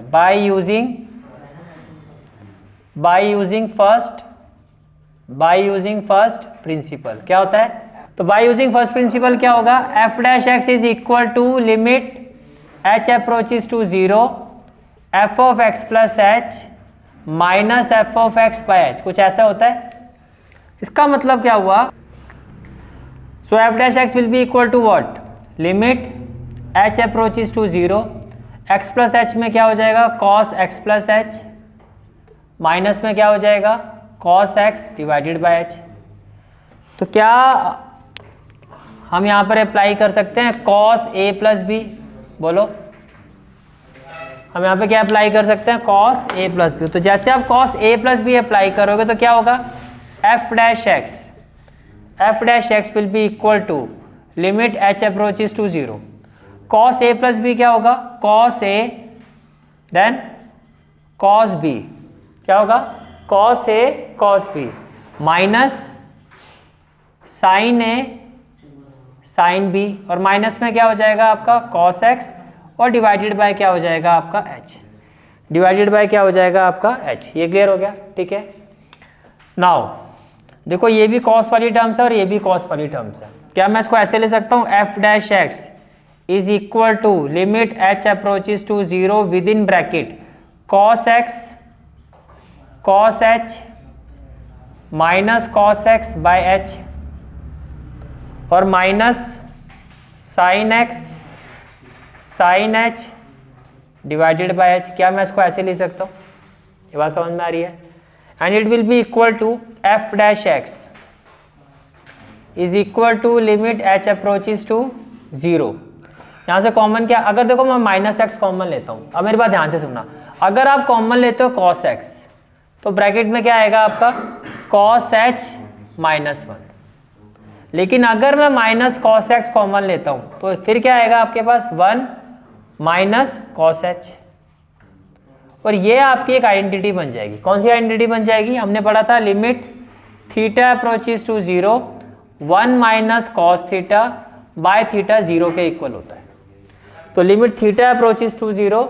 bye using first principle क्या होता है, तो बाय यूजिंग फर्स्ट प्रिंसिपल क्या होगा, f' is equal to limit h approaches to 0 f of x plus h minus f of x by h, कुछ ऐसा होता है। इसका मतलब क्या हुआ, so f' will be equal to what, limit h approaches to 0 x plus h में क्या हो जाएगा cos x plus h, minus में क्या हो जाएगा cos x divided by h। तो क्या हम यहाँ पर अप्लाई कर सकते हैं cos a प्लस b, बोलो हम यहाँ पे क्या अप्लाई कर सकते हैं cos a प्लस b। तो जैसे आप cos a plus b apply करोगे तो क्या होगा f' will be equal to limit h approaches to 0 cos a plus b क्या होगा cos a then cos b, क्या होगा cos a cos b minus sin a sin b, और माइनस में क्या हो जाएगा आपका cos x और डिवाइडेड बाय क्या हो जाएगा आपका h, डिवाइडेड बाय क्या हो जाएगा आपका h। ये क्लियर हो गया? ठीक है, नाउ देखो ये भी cos वाली टर्म्स है और ये भी cos वाली टर्म्स है। क्या मैं इसको ऐसे ले सकता हूँ f' is equal to limit h approaches to 0 within bracket cos x cos h minus cos x by h और minus sin x sin h divided by h। क्या मैं इसको ऐसे ले सकता हूँ, ये बात समझ में आ रही है? And it will be equal to f' is equal to limit h approaches to 0। यहाँ से कॉमन क्या, अगर देखो मैं माइनस x कॉमन लेता हूँ, अब मेरी बात ध्यान से सुनना, अगर आप कॉमन लेते हो cos x तो ब्रैकेट में क्या आएगा आपका cos h माइनस 1, लेकिन अगर मैं माइनस cos x कॉमन लेता हूं तो फिर क्या आएगा आपके पास 1 माइनस cos h, और ये आपकी एक आइडेंटिटी बन जाएगी। कौन सी आइडेंटिटी बन जाएगी, हमने पढ़ा था limit theta approaches to 0 1 minus cos theta by theta 0 के इक्वल होता है। तो limit theta approaches to 0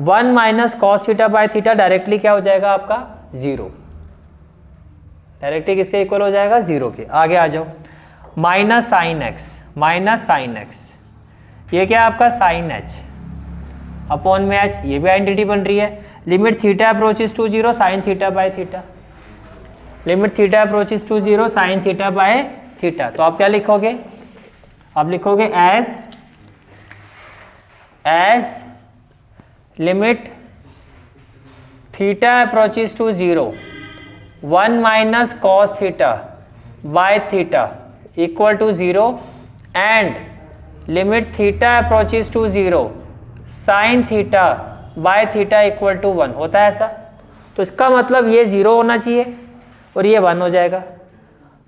1 minus cos theta by theta directly क्या हो जाएगा आपका 0, डायरेक्टली किसके इक्वल हो जाएगा 0 के। आगे आ जाओ, माइनस साइन एक्स, ये क्या आपका साइन h अपॉन में h, ये भी आइडेंटिटी बन रही है। Limit theta approaches to 0 sine theta by theta, limit theta approaches to 0 sine theta by theta. तो आप क्या लिखोगे, आप लिखोगे as limit theta approaches to 0 1 minus cos theta by theta equal to 0 and limit theta approaches to 0 sine theta by theta equal to 1 होता है ऐसा। तो इसका मतलब ये 0 होना चाहिए और ये 1 हो जाएगा।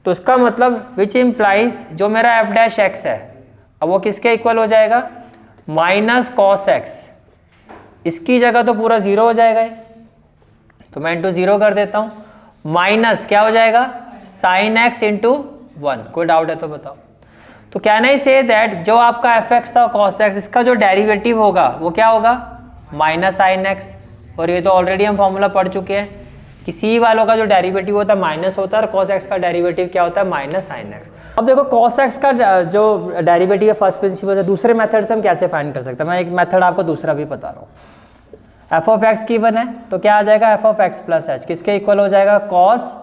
तो इसका मतलब विच इम्प्लाइज जो मेरा एफ डैश एक्स है अब वो किसके इक्वल हो जाएगा, माइनस कॉस एक्स। इसकी जगह तो पूरा 0 हो जाएगा ये, तो मैं इंटू 0 कर देता हूँ, माइनस क्या हो जाएगा साइन एक्स इंटू 1। कोई डाउट है तो बताओ। तो कैन आई से दैट जो आपका एफ एक्स था कॉस एक्स, इसका जो डेरिवेटिव होगा वो क्या होगा, माइनस साइन एक्स। और ये तो ऑलरेडी हम फॉर्मूला पढ़ चुके हैं कि सी वालों का जो डेरिवेटिव होता है माइनस होता है और कॉस एक्स का डेरिवेटिव क्या होता है, माइनस साइन एक्स। अब देखो कॉस एक्स का जो डेरिवेटिव है फर्स्ट प्रिंसिपल से, दूसरे मेथड से हम कैसे फाइंड कर सकते हैं। मैं एक मेथड आपको दूसरा भी बता रहा हूँ। एफ ऑफ एक्स गिवन है तो क्या आ जाएगा, F of x plus H किसके इक्वल हो जाएगा, cos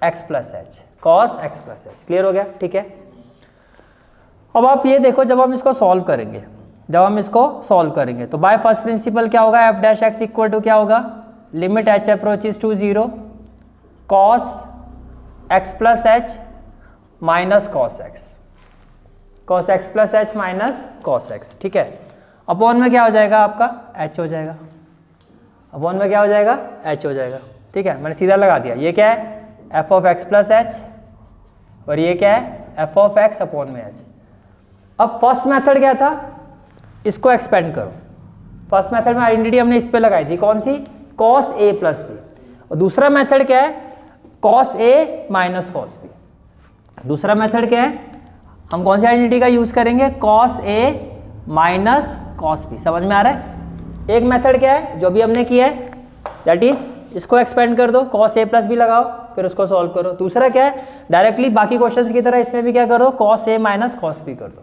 x plus H, cos x plus H. Clear हो गया, ठीक है। अब आप ये देखो जब हम इसको सॉल्व करेंगे, तो बाय फर्स्ट प्रिंसिपल क्या होगा, F dash x equal to क्या होगा, limit H approaches to 0 cos x plus H minus cos X, cos x plus H minus cos X, ठीक है। अपॉन में क्या हो जाएगा आपका, एच हो जाएगा। अपॉन में क्या हो जाएगा, एच हो जाएगा, ठीक है। मैंने सीधा लगा दिया। ये क्या है, F of x plus H और ये क्या है, एफ ऑफ एक्स अपॉन में एच। अब फर्स्ट मेथड क्या था, इसको एक्सपेंड करो। फर्स्ट मेथड में आइडेंटिटी हमने इस पे लगाई थी, कौन सी, कॉस ए प्लस बी। और दूसरा मेथड क्या है, cos A minus cos B. दूसरा मेथड क्या है, हम कौन सी आइडेंटिटी का यूज करेंगे, cos A minus cos B. समझ में आ रहा है। एक मेथड क्या है जो भी हमने किया है, दैट इज इसको एक्सपेंड कर दो, कॉस ए प्लस बी लगाओ, फिर उसको सॉल्व करो। दूसरा क्या है, डायरेक्टली बाकी क्वेश्चंस की तरह इसमें भी क्या करो, cos A minus cos B कर दो।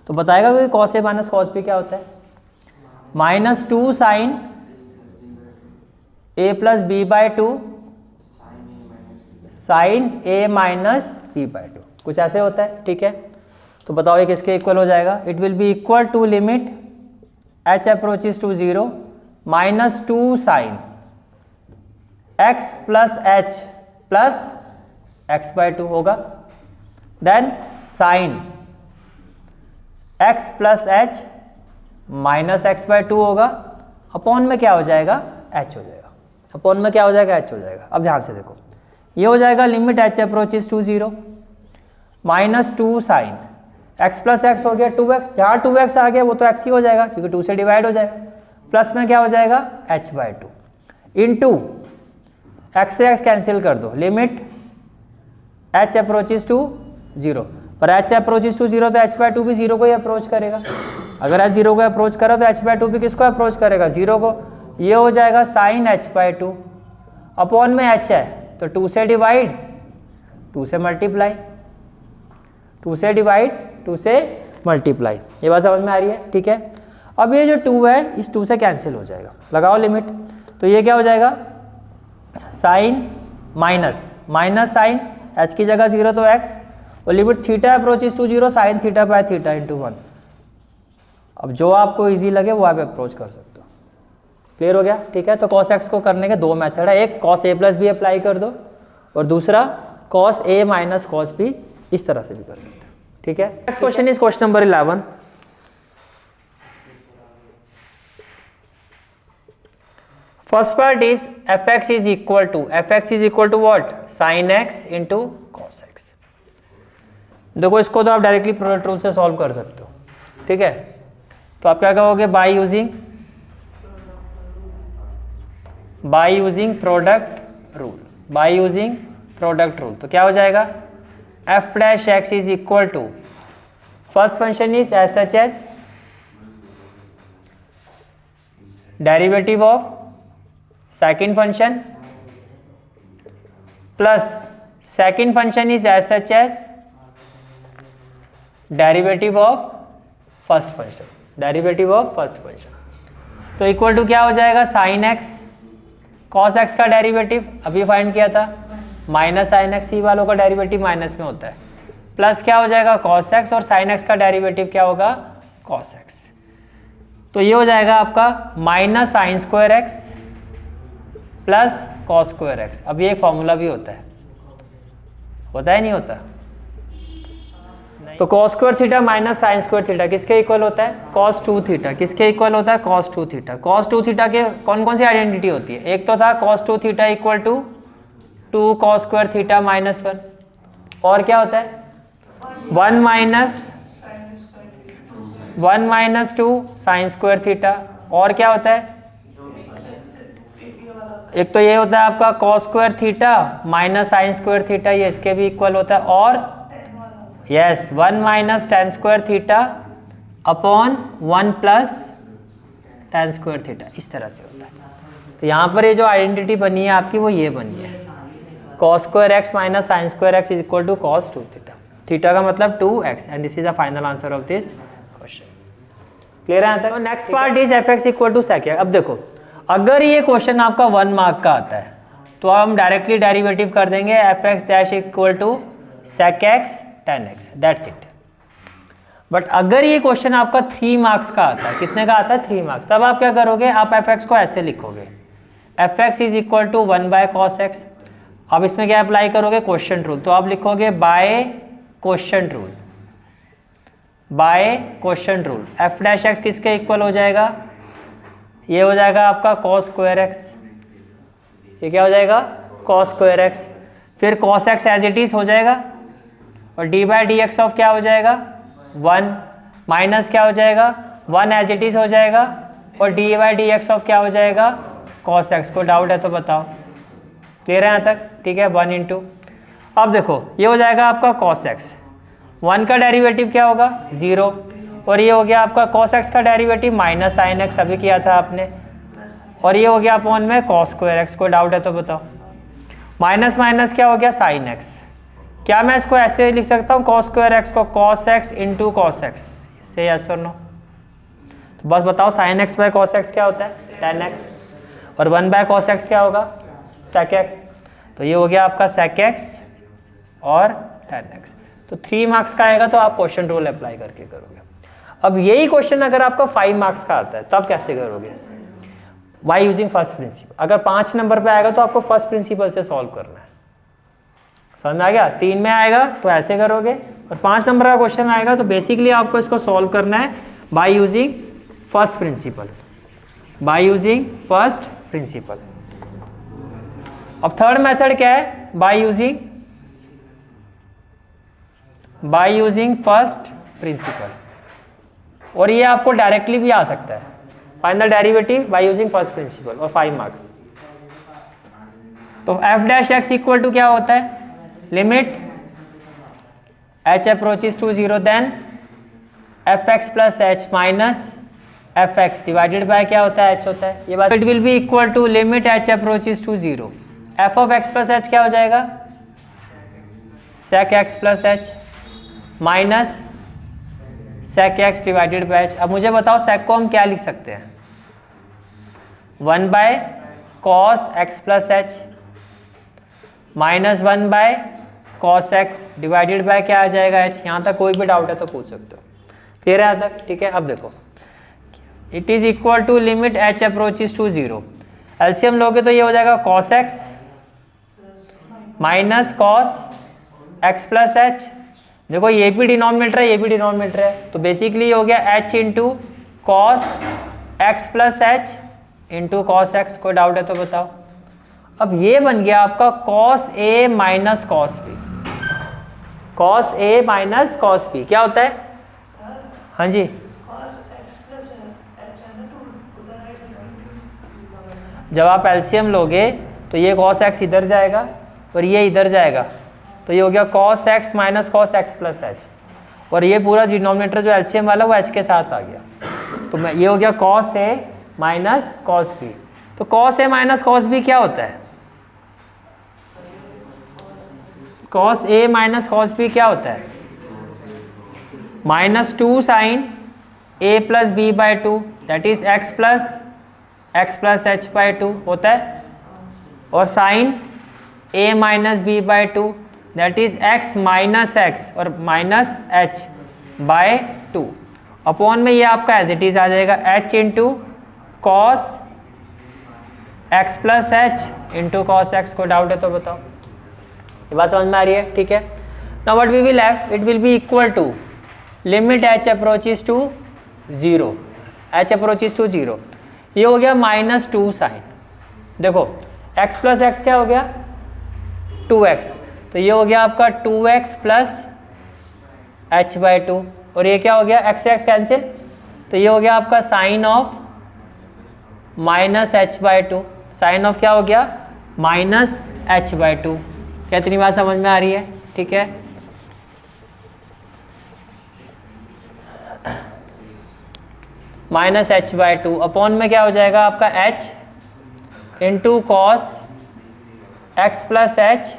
तो बताएगा कि cos A minus cos B क्या होता है, minus 2 sine A plus B bye 2 sine a minus B bye 2, कुछ ऐसे होता है, ठीक है। तो बताओ ये किसके इक्वल हो जाएगा, it will be equal to limit H approaches to 0 minus 2 sine x plus H plus X by 2 होगा, then sine x plus H minus X by 2 होगा। अपॉन में क्या हो जाएगा, एच हो जाएगा। अपॉन में क्या हो जाएगा, एच हो जाएगा। अब ध्यान से देखो, ये हो जाएगा limit H approaches to 0 minus 2 sine x plus x हो गया 2x, जहाँ 2x आ गया वो तो x ही हो जाएगा क्योंकि 2 से डिवाइड हो जाएगा। प्लस में क्या हो जाएगा, h बाय 2 इंटू x से x कैंसिल कर दो, लिमिट h अप्रोचेज टू 0। पर h अप्रोचेज टू 0 तो h बाय 2 भी 0 को ही अप्रोच करेगा। अगर h 0 को अप्रोच करा तो h बाय 2 भी किसको अप्रोच करेगा, 0 को। ये हो जाएगा साइन h बाय 2। अपॉन में h है तो 2 से डिवाइड 2 से मल्टीप्लाई, 2 से डिवाइड 2 से मल्टीप्लाई। ये बात समझ में आ रही है, ठीक है। अब ये जो 2 है इस 2 से कैंसिल हो जाएगा, लगाओ लिमिट। तो ये क्या हो जाएगा, sine minus minus sine h की जगह 0 तो x और limit theta approaches to 0 sine theta by theta into 1। अब जो आपको इजी लगे वो आप अप्रोच कर सकते हो। क्लियर हो गया, ठीक है। तो cos x को करने के दो मेथड है, एक cos a plus b apply कर दो और दूसरा cos a minus cos b, इस तरह से भी कर सकते हो, ठीक है। Next question is question number 11। First part is fx is equal to what, sin x into cos x। देखो इसको तो आप डायरेक्टली प्रोडक्ट रूल से सॉल्व कर सकते हो, ठीक है। तो आप क्या कहोगे, बाय यूजिंग प्रोडक्ट रूल। तो क्या हो जाएगा, f dash x is equal to, first function is SHS derivative of second function plus second function is SHS derivative of first function, तो इक्वल टू क्या हो जाएगा, साइन एक्स, कॉस एक्स का डेरिवेटिव अभी फाइंड किया था माइनस साइन एक्स, सी वालों का डेरिवेटिव माइनस में होता है, प्लस क्या हो जाएगा कॉस एक्स और साइन एक्स का डेरिवेटिव क्या होगा, कॉस एक्स। तो ये हो जाएगा आपका minus sine square x plus cos square x. अब ये एक फॉर्मूला भी होता है नहीं होता, नहीं तो cos square theta minus sine square theta किसके इक्वल होता है? cos 2 theta. किसके इक्वल होता है? cos 2 theta. cos 2 थीटा के कौन कौन सी आइडेंटिटी होती है? एक तो था cos 2 theta equal to 2 cos square theta minus 1, और क्या होता है? 1 माइनस 2 साइन स्क्वायर थीटा, और क्या होता है? एक तो ये होता है आपका cos square theta minus sine square theta, ये इसके भी इक्वल होता है, और yes 1 minus tan square theta upon 1 plus tan square theta, इस तरह से होता है। तो यहाँ पर ये जो आइडेंटिटी बनी है आपकी वो ये बनी है, cos square x minus sine square x is equal to cos 2 theta. Theta का मतलब 2x, and this is the final answer of this question. Clear है यहाँ तक? Next part is fx equal to sec x। अब देखो, अगर ये क्वेश्चन आपका 1 मार्क का आता है तो हम डायरेक्टली डेरिवेटिव कर देंगे fx dash equal to sec x tan x, that's it. But अगर ये क्वेश्चन आपका 3 मार्क्स का आता है, कितने का आता है? 3 मार्क्स, तब आप क्या करोगे? आप fx को ऐसे लिखोगे, fx is equal to 1 by cos x। अब इसमें क्या अप्लाई करोगे? Quotient rule. तो आप लिखोगे by quotient rule, by quotient rule f dash x किसके इक्वल हो जाएगा? ये हो जाएगा आपका cos स्क्वायर x, ये क्या हो जाएगा? cos square x। फिर cos x as it is हो जाएगा, और d by D x of क्या हो जाएगा? 1 माइनस क्या हो जाएगा? 1 एज इट इज हो जाएगा, और d by D x of क्या हो जाएगा? cos x। को डाउट है तो बताओ। क्लियर है यहाँ तक? ठीक है, 1 इंटू, अब देखो ये हो जाएगा आपका cos x, 1 का डेरिवेटिव क्या होगा? 0, और ये हो गया आपका cos x का डेरिवेटिव माइनस साइन x, अभी किया था आपने, और ये हो गया अपॉन में cos स्क्वायर x। को डाउट है तो बताओ। माइनस माइनस क्या हो गया? Sine x। क्या मैं इसको ऐसे लिख सकता हूँ cos स्क्वायर x को cos x into cos x? से यस और नो? तो बस बताओ sine x by cos x क्या होता है? tan x, और 1 बाय cos x क्या होगा? sec x। तो ये हो गया आपका sec x और tan x। तो 3 मार्क्स का आएगा तो आप क्वेश्चन रूल अप्लाई करके करोगे। अब यही क्वेश्चन अगर आपका 5 मार्क्स का आता है तब कैसे करोगे? Bye using first principal. अगर 5 नंबर पे आएगा तो आपको फर्स्ट प्रिंसिपल से सॉल्व करना है। समझ में आ गया? 3 में आएगा तो ऐसे करोगे, और 5 नंबर का क्वेश्चन आएगा तो बेसिकली आपको इसको सॉल्व करना है bye using first principle, bye using first principal. अब थर्ड मेथड क्या है? बाय यूजिंग फर्स्ट प्रिंसिपल, और ये आपको डायरेक्टली भी आ सकता है, final derivative by using first principle, और 5 मार्क्स। तो f dash x equal to क्या होता है? Limit h approaches to 0 then fx plus h minus fx divided by क्या होता है? h होता है। ये बात it will be equal to limit h approaches to 0, f of x plus h क्या हो जाएगा? sec x plus h minus sec x divided by h। अब मुझे बताओ sec को हम क्या लिख सकते हैं? 1 by cos x plus h minus 1 by cos x divided by क्या आ जाएगा? h। यहाँ तक कोई भी डाउट है तो पूछ सकते हो। क्लियर है यहाँ तक? ठीक है, अब देखो it is equal to limit h approaches to 0, LCM लोगे तो ये हो जाएगा cos x minus cos x plus h। देखो ये भी डिनोमिनेटर है, ये भी डिनोमिनेटर है, तो बेसिकली हो गया h into cos x plus h into cos x. कोई डाउट है तो बताओ। अब ये बन गया आपका cos a minus cos B, cos a minus cos B क्या होता है? हाँ जी, जब आप एलसीएम लोगे तो ये cos x इधर जाएगा और ये इधर जाएगा, तो ये हो गया cos x minus cos x plus H, और ये पूरा डिनोमिनेटर जो एलसीएम वाला वो h के साथ आ गया, तो मैं ये हो गया cos a minus cos B. तो cos a minus cos B क्या होता है? cos a minus cos B क्या होता है? Minus 2 sine a plus b by 2 that is x plus h by 2 होता है, और sine a minus b by 2 that is x minus x और माइनस एच बाय 2 अपॉन में ये आपका एज इट इज आ जाएगा h into cos x plus h into cos x. को डाउट है तो बताओ। ये बात समझ में आ रही है? ठीक है, now what we will have, it will be equal to limit h approaches to 0, h approaches to 0, ये हो गया -2 साइन। देखो x प्लस एक्स क्या हो गया 2x, तो ये हो गया आपका 2x प्लस h/2, और ये क्या हो गया x से x कैंसिल, तो ये हो गया आपका sign of -h/2, sign of क्या हो गया -h/2। क्या इतनी बात समझ में आ रही है? ठीक है, -h/2 अपॉन में क्या हो जाएगा आपका h into cos x plus h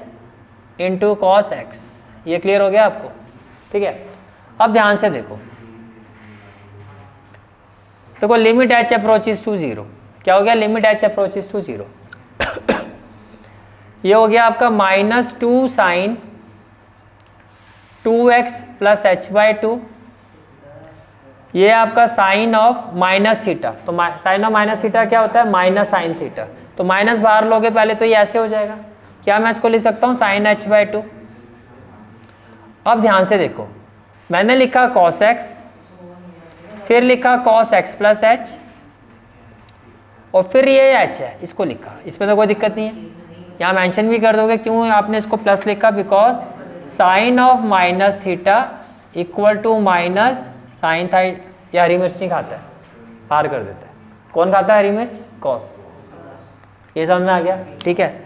into cos x. ये क्लियर हो गया आपको? ठीक है, अब ध्यान से देखो, देखो लिमिट h अप्रोचेस टू 0, क्या हो गया लिमिट h अप्रोचेस टू 0, ये हो गया आपका -2 साइन 2x प्लस h/2, ये आपका साइन ऑफ माइनस थीटा, तो साइन ऑफ माइनस थीटा क्या होता है माइनस साइन थीटा, तो माइनस बाहर लोगे पहले तो ये ऐसे हो जाएगा, क्या मैं इसको लिख सकता हूँ साइन h/2। अब ध्यान से देखो, मैंने लिखा cos x, फिर लिखा cos x प्लस एच, और फिर ये h है इसको लिखा, इसमें तो कोई दिक्कत नहीं है, यहाँ मेंशन भी कर दोगे क्यों आपने इसको प्लस लिखा, because sine of minus theta equal to minus sine था। ये हरी मिर्च नहीं खाता है, पार कर देता है, कौन खाता है हरी मिर्च? कॉस। ये समझ में आ गया? ठीक है,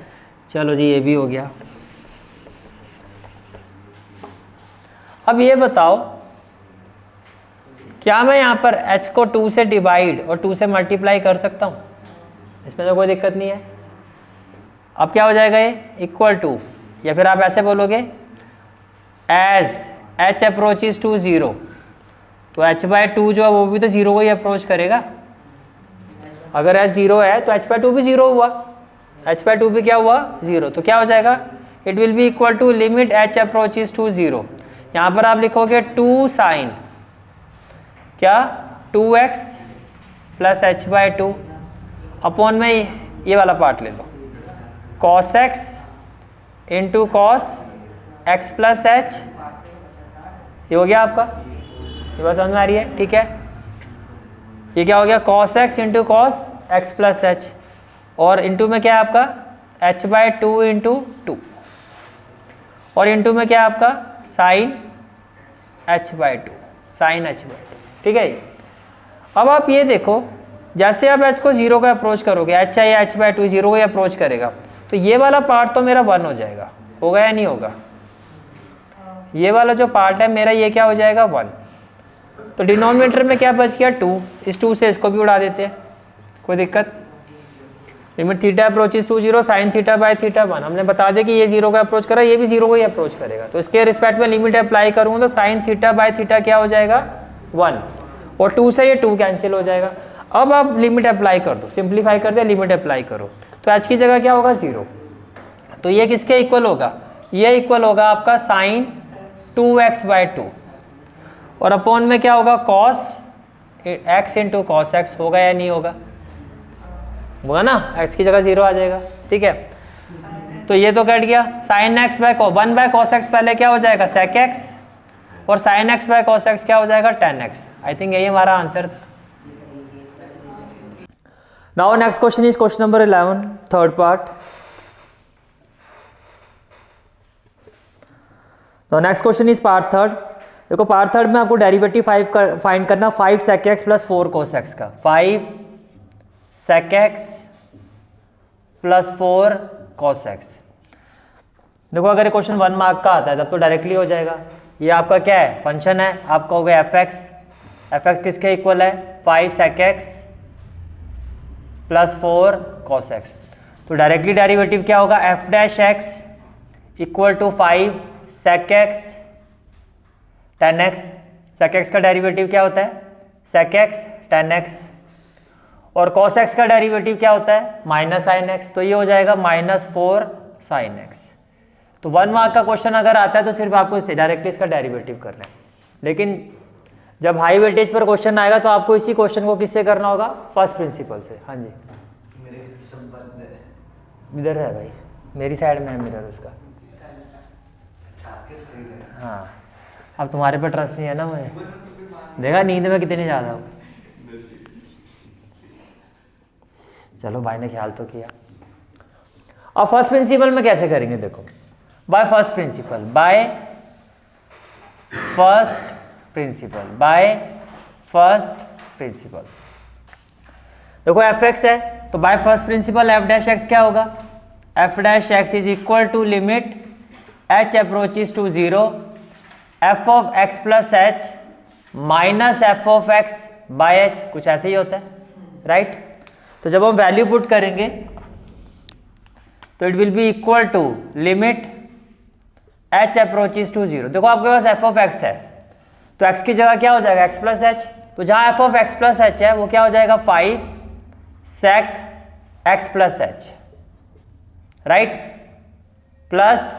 चलो जी ये भी हो गया। अब ये बताओ, क्या मैं यहाँ पर h को 2 से डिवाइड और 2 से मल्टीप्लाई कर सकता हूँ? इसमें तो कोई दिक्कत नहीं है। अब क्या हो जाएगा ये इक्वल टू, या फिर आप ऐसे बोलोगे एज h अप्रोचेस टू 0, तो h/2 जो है वो भी तो 0 को ही अप्रोच करेगा। अगर h 0 है तो h/2 भी 0 हुआ, h/2 भी क्या हुआ 0, तो क्या हो जाएगा it will be equal to limit h approaches to 0। यहाँ पर आप लिखोगे 2 साइन क्या 2x प्लस h/2 अपॉन में ये वाला पार्ट ले लो cos x into cos x plus H, ये हो गया आपका, ये बात समझ में आ रही है? ठीक है, ये क्या हो गया cos x into cos x plus H, और इंटू में क्या है आपका h/2 इंटू 2, और इंटू में क्या है आपका साइन h/2, साइन h/2। ठीक है, अब आप ये देखो, जैसे आप h को 0 का अप्रोच करोगे, h है या h/2 0 को ही अप्रोच करेगा, तो ये वाला पार्ट तो मेरा 1 हो जाएगा, होगा या नहीं होगा? ये वाला जो पार्ट है मेरा ये क्या हो जाएगा 1, तो डिनोमिनेटर में क्या बच गया 2, इस 2 से इसको भी उड़ा देते हैं, कोई दिक्कत? Limit theta approaches to 0 sine theta by theta 1, हमने बता दिया कि ये 0 का अप्रोच करा, ये भी 0 को ही अप्रोच करेगा, तो इसके रिस्पेक्ट में लिमिट अप्लाई करूँगा तो साइन थीटा बाय थीटा क्या हो जाएगा 1, और 2 से ये 2 कैंसिल हो जाएगा। अब आप लिमिट अप्लाई कर दो, सिंप्लीफाई कर दे, लिमिट अप्लाई करो, तो h की जगह क्या होगा 0, तो ये किसके इक्वल होगा? ये इक्वल होगा आपका साइन 2x/2, और अपॉन में क्या होगा cos x into cos x, होगा या नहीं होगा? होगा ना, x की जगह 0 आ जाएगा। ठीक है, तो ये तो कट गया, sine x bye 1/cos x पहले क्या हो जाएगा sec x, और sine x by cos x क्या हो जाएगा tan x। आई थिंक यही हमारा आंसर था। Now next question is question number 11, third part. तो next question is part third. देखो पार्ट थर्ड में आपको डेरिवेटिव फाइंड करना 5 sec x plus 4 cos x का, 5 sec x plus 4 cos x। देखो अगर क्वेश्चन 1 मार्क का आता है तब तो डायरेक्टली हो जाएगा। ये आपका क्या है फंक्शन है, आपका हो गया एफ एक्स किसके इक्वल है 5 sec x plus 4 cos x। तो डायरेक्टली डेरिवेटिव क्या होगा f dash x equal to 5 sec x tan x। sec x का डेरिवेटिव क्या होता है sec x tan x, और cos x का डेरिवेटिव क्या होता है माइनस साइन x, तो ये हो जाएगा -4 sin x। तो 1 मार्क का क्वेश्चन अगर आता है तो सिर्फ आपको डायरेक्टली इसका डेरिवेटिव करना है, लेकिन जब हाई वेटेज पर क्वेश्चन आएगा तो आपको इसी क्वेश्चन को किससे करना होगा फर्स्ट प्रिंसिपल से। हाँ जी मेरे संबंध है इधर है भाई, मेरी साइड में है मिरर उसका। अच्छा आपके सही है। हाँ अब तुम्हारे पे ट्रस्ट नहीं है ना मुझे, देखा नींद में कितनी ज़्यादा हो। चलो भाई ने ख्याल तो किया। अब फर्स्ट प्रिंसिपल में कैसे करेंगे, देखो by first principle, by first principle, by first principle. देखो एफ एक्स है तो by first principle f dash x क्या होगा, F dash x is equal to limit h approaches to 0 f of x plus H minus f of x by h, कुछ ऐसे ही होता है राइट। तो जब हम वैल्यू पुट करेंगे तो it will be equal to limit h approaches to 0। देखो आपके पास एफ ऑफ एक्स है तो एक्स की जगह क्या हो जाएगा एक्स प्लस एच, तो जहां F of x plus H है वो क्या हो जाएगा 5 sec x plus H right, plus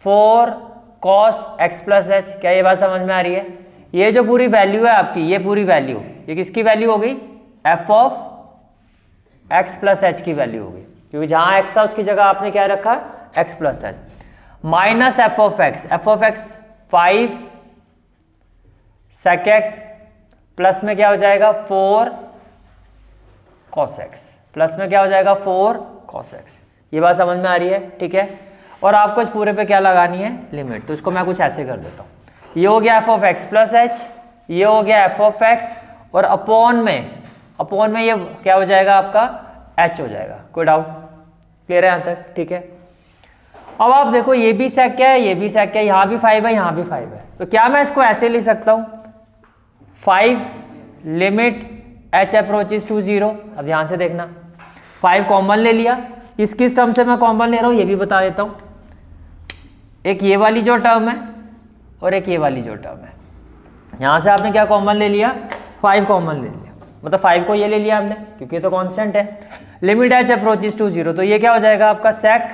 4 cos x plus H. क्या ये बात समझ में आ रही है? ये जो पूरी वैल्यू है आपकी, ये पूरी वैल्यू ये किसकी वैल्यू हो गई, f of x plus h की वैल्यू हो गई, क्योंकि जहां x था उसकी जगह आपने क्या रखा x plus H, minus f of x 5 sec x plus में क्या हो जाएगा 4 cos x, प्लस में क्या हो जाएगा 4 cos x। ये बात समझ में आ रही है? ठीक है। और आपको इस पूरे पे क्या लगानी है, लिमिट। तो इसको मैं कुछ ऐसे कर देता हूँ, ये हो गया f of x plus H, ये हो गया f ऑफ x, और अपॉन में ये क्या हो जाएगा आपका h हो जाएगा। कोई डाउट? क्लियर है यहाँ तक? ठीक है। अब आप देखो ये भी sec क्या है, ये भी sec क्या है, यहाँ भी 5 है, यहाँ भी 5 है, तो क्या मैं इसको ऐसे लिख सकता हूँ 5 लिमिट h अप्रोचेस टू 0। अब ध्यान से देखना, 5 कॉमन ले लिया, किस टर्म से मैं कॉमन ले रहा हूँ ये भी बता देता हूँ, एक ये वाली जो टर्म है और एक ये वाली जो टर्म है। यहाँ से आपने क्या कॉमन ले लिया 5 कॉमन ले लिया, मतलब 5 को ये ले लिया आपने क्योंकि ये तो कांस्टेंट है। लिमिट h अप्रोचेस टू 0, तो ये क्या हो जाएगा आपका sec,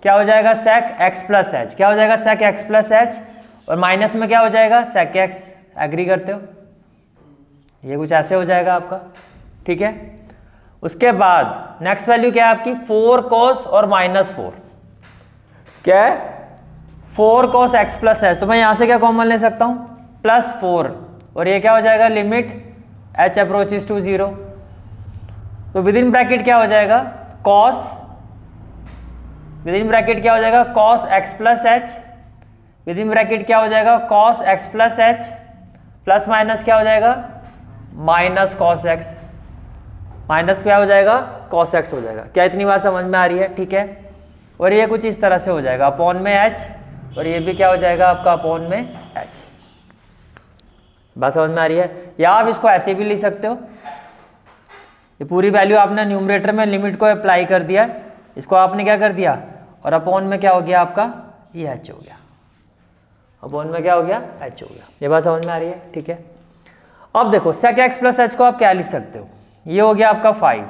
क्या हो जाएगा sec x प्लस एच, क्या हो जाएगा sec x प्लस एच, और माइनस में क्या हो जाएगा sec x। एग्री करते हो? ये कुछ ऐसे हो जाएगा आपका। ठीक है। उसके बाद नेक्स्ट वैल्यू क्या है आपकी 4 cos और माइनस 4, क्या है 4 cos x प्लस एच, तो मैं यहां से क्या कॉमन ले सकता हूं प्लस 4, और ये क्या हो जाएगा लिमिट h अप्रोचेस टू 0। तो विद इन ब्रैकेट क्या हो जाएगा cos, विद इन ब्रैकेट क्या हो जाएगा cos x plus H, with in bracket क्या हो जाएगा cos x plus H, plus minus क्या हो जाएगा माइनस cos x, माइनस क्या हो जाएगा cos x हो जाएगा। क्या इतनी बात समझ में आ रही है? ठीक है। और ये कुछ इस तरह से हो जाएगा अपॉन में h, और ये भी क्या हो जाएगा आपका अपॉन में h। बात समझ में आ रही है? या आप इसको ऐसे भी लिख सकते हो, ये पूरी वैल्यू आपने न्यूमरेटर में लिमिट को अप्लाई कर दिया, इसको आपने क्या कर दिया, और अपॉन में क्या हो गया आपका ये h हो गया, अपॉन में क्या हो गया h हो गया। ये बात समझ में आ रही है? ठीक है। अब देखो sec x प्लस एच को आप क्या लिख सकते हो, ये हो गया आपका 5,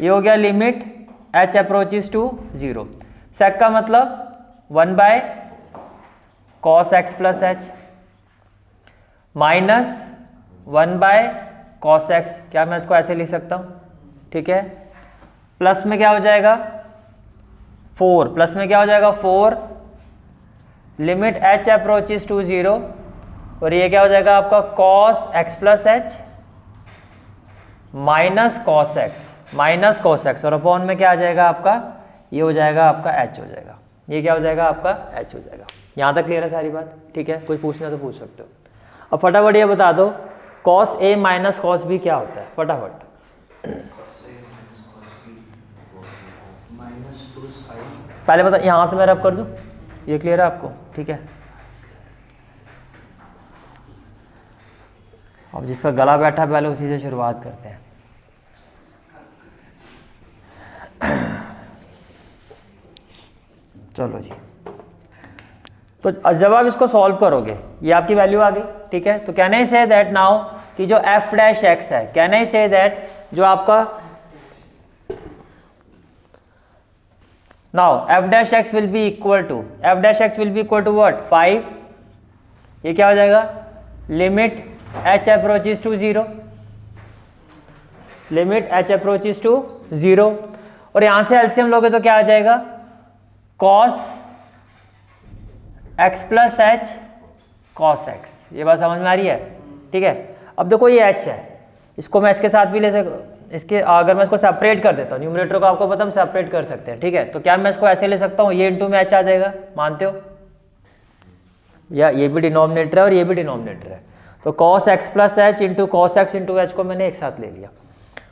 ये हो गया limit h approaches to 0, sec का मतलब 1 by cos x plus H minus 1 by cos x, क्या मैं इसको ऐसे लिख सकता हूँ? ठीक है। प्लस में क्या हो जाएगा 4, प्लस में क्या हो जाएगा 4 लिमिट h अप्रोचेस टू 0, और ये क्या हो जाएगा आपका cos x plus H minus cos x, और अपॉन में क्या आ जाएगा आपका ये हो जाएगा आपका h हो जाएगा, ये क्या हो जाएगा आपका h हो जाएगा। यहाँ तक क्लियर है सारी बात? ठीक है। कोई पूछना तो पूछ सकते हो। अब फटाफट ये बता दो cos a minus cos b क्या होता है, फटाफट। पहले बता, यहाँ से मैं रब कर दूँ, ये क्लियर है आपको? ठीक है। अब जिसका गला बैठा पहले उसी से शुरुआत करते हैं। चलो जी, तो जब आप इसको सॉल्व करोगे ये आपकी वैल्यू आ गई। ठीक है। तो can I say that now कि जो f डैश x है, कैन आई से दैट जो आपका now f dash x will be equal to what 5, ये क्या हो जाएगा limit h approaches to 0, limit h approaches to 0, और यहां से एलसीएम लोगे तो क्या आ जाएगा cos x plus H cos x. ये बात समझ में आ रही है? ठीक है। अब देखो ये एच है, इसको मैं इसके साथ भी ले इसके अगर मैं इसको सेपरेट कर देता हूँ, न्यूमरेटर को आपको पता हम सेपरेट कर सकते हैं, ठीक है। तो क्या मैं इसको ऐसे ले सकता हूँ, ये इंटू में एच आ जाएगा, मानते हो? या ये भी डिनोमिनेटर है और ये भी डिनोमिनेटर है, तो cos x plus h into cos x into H को मैंने एक साथ ले लिया।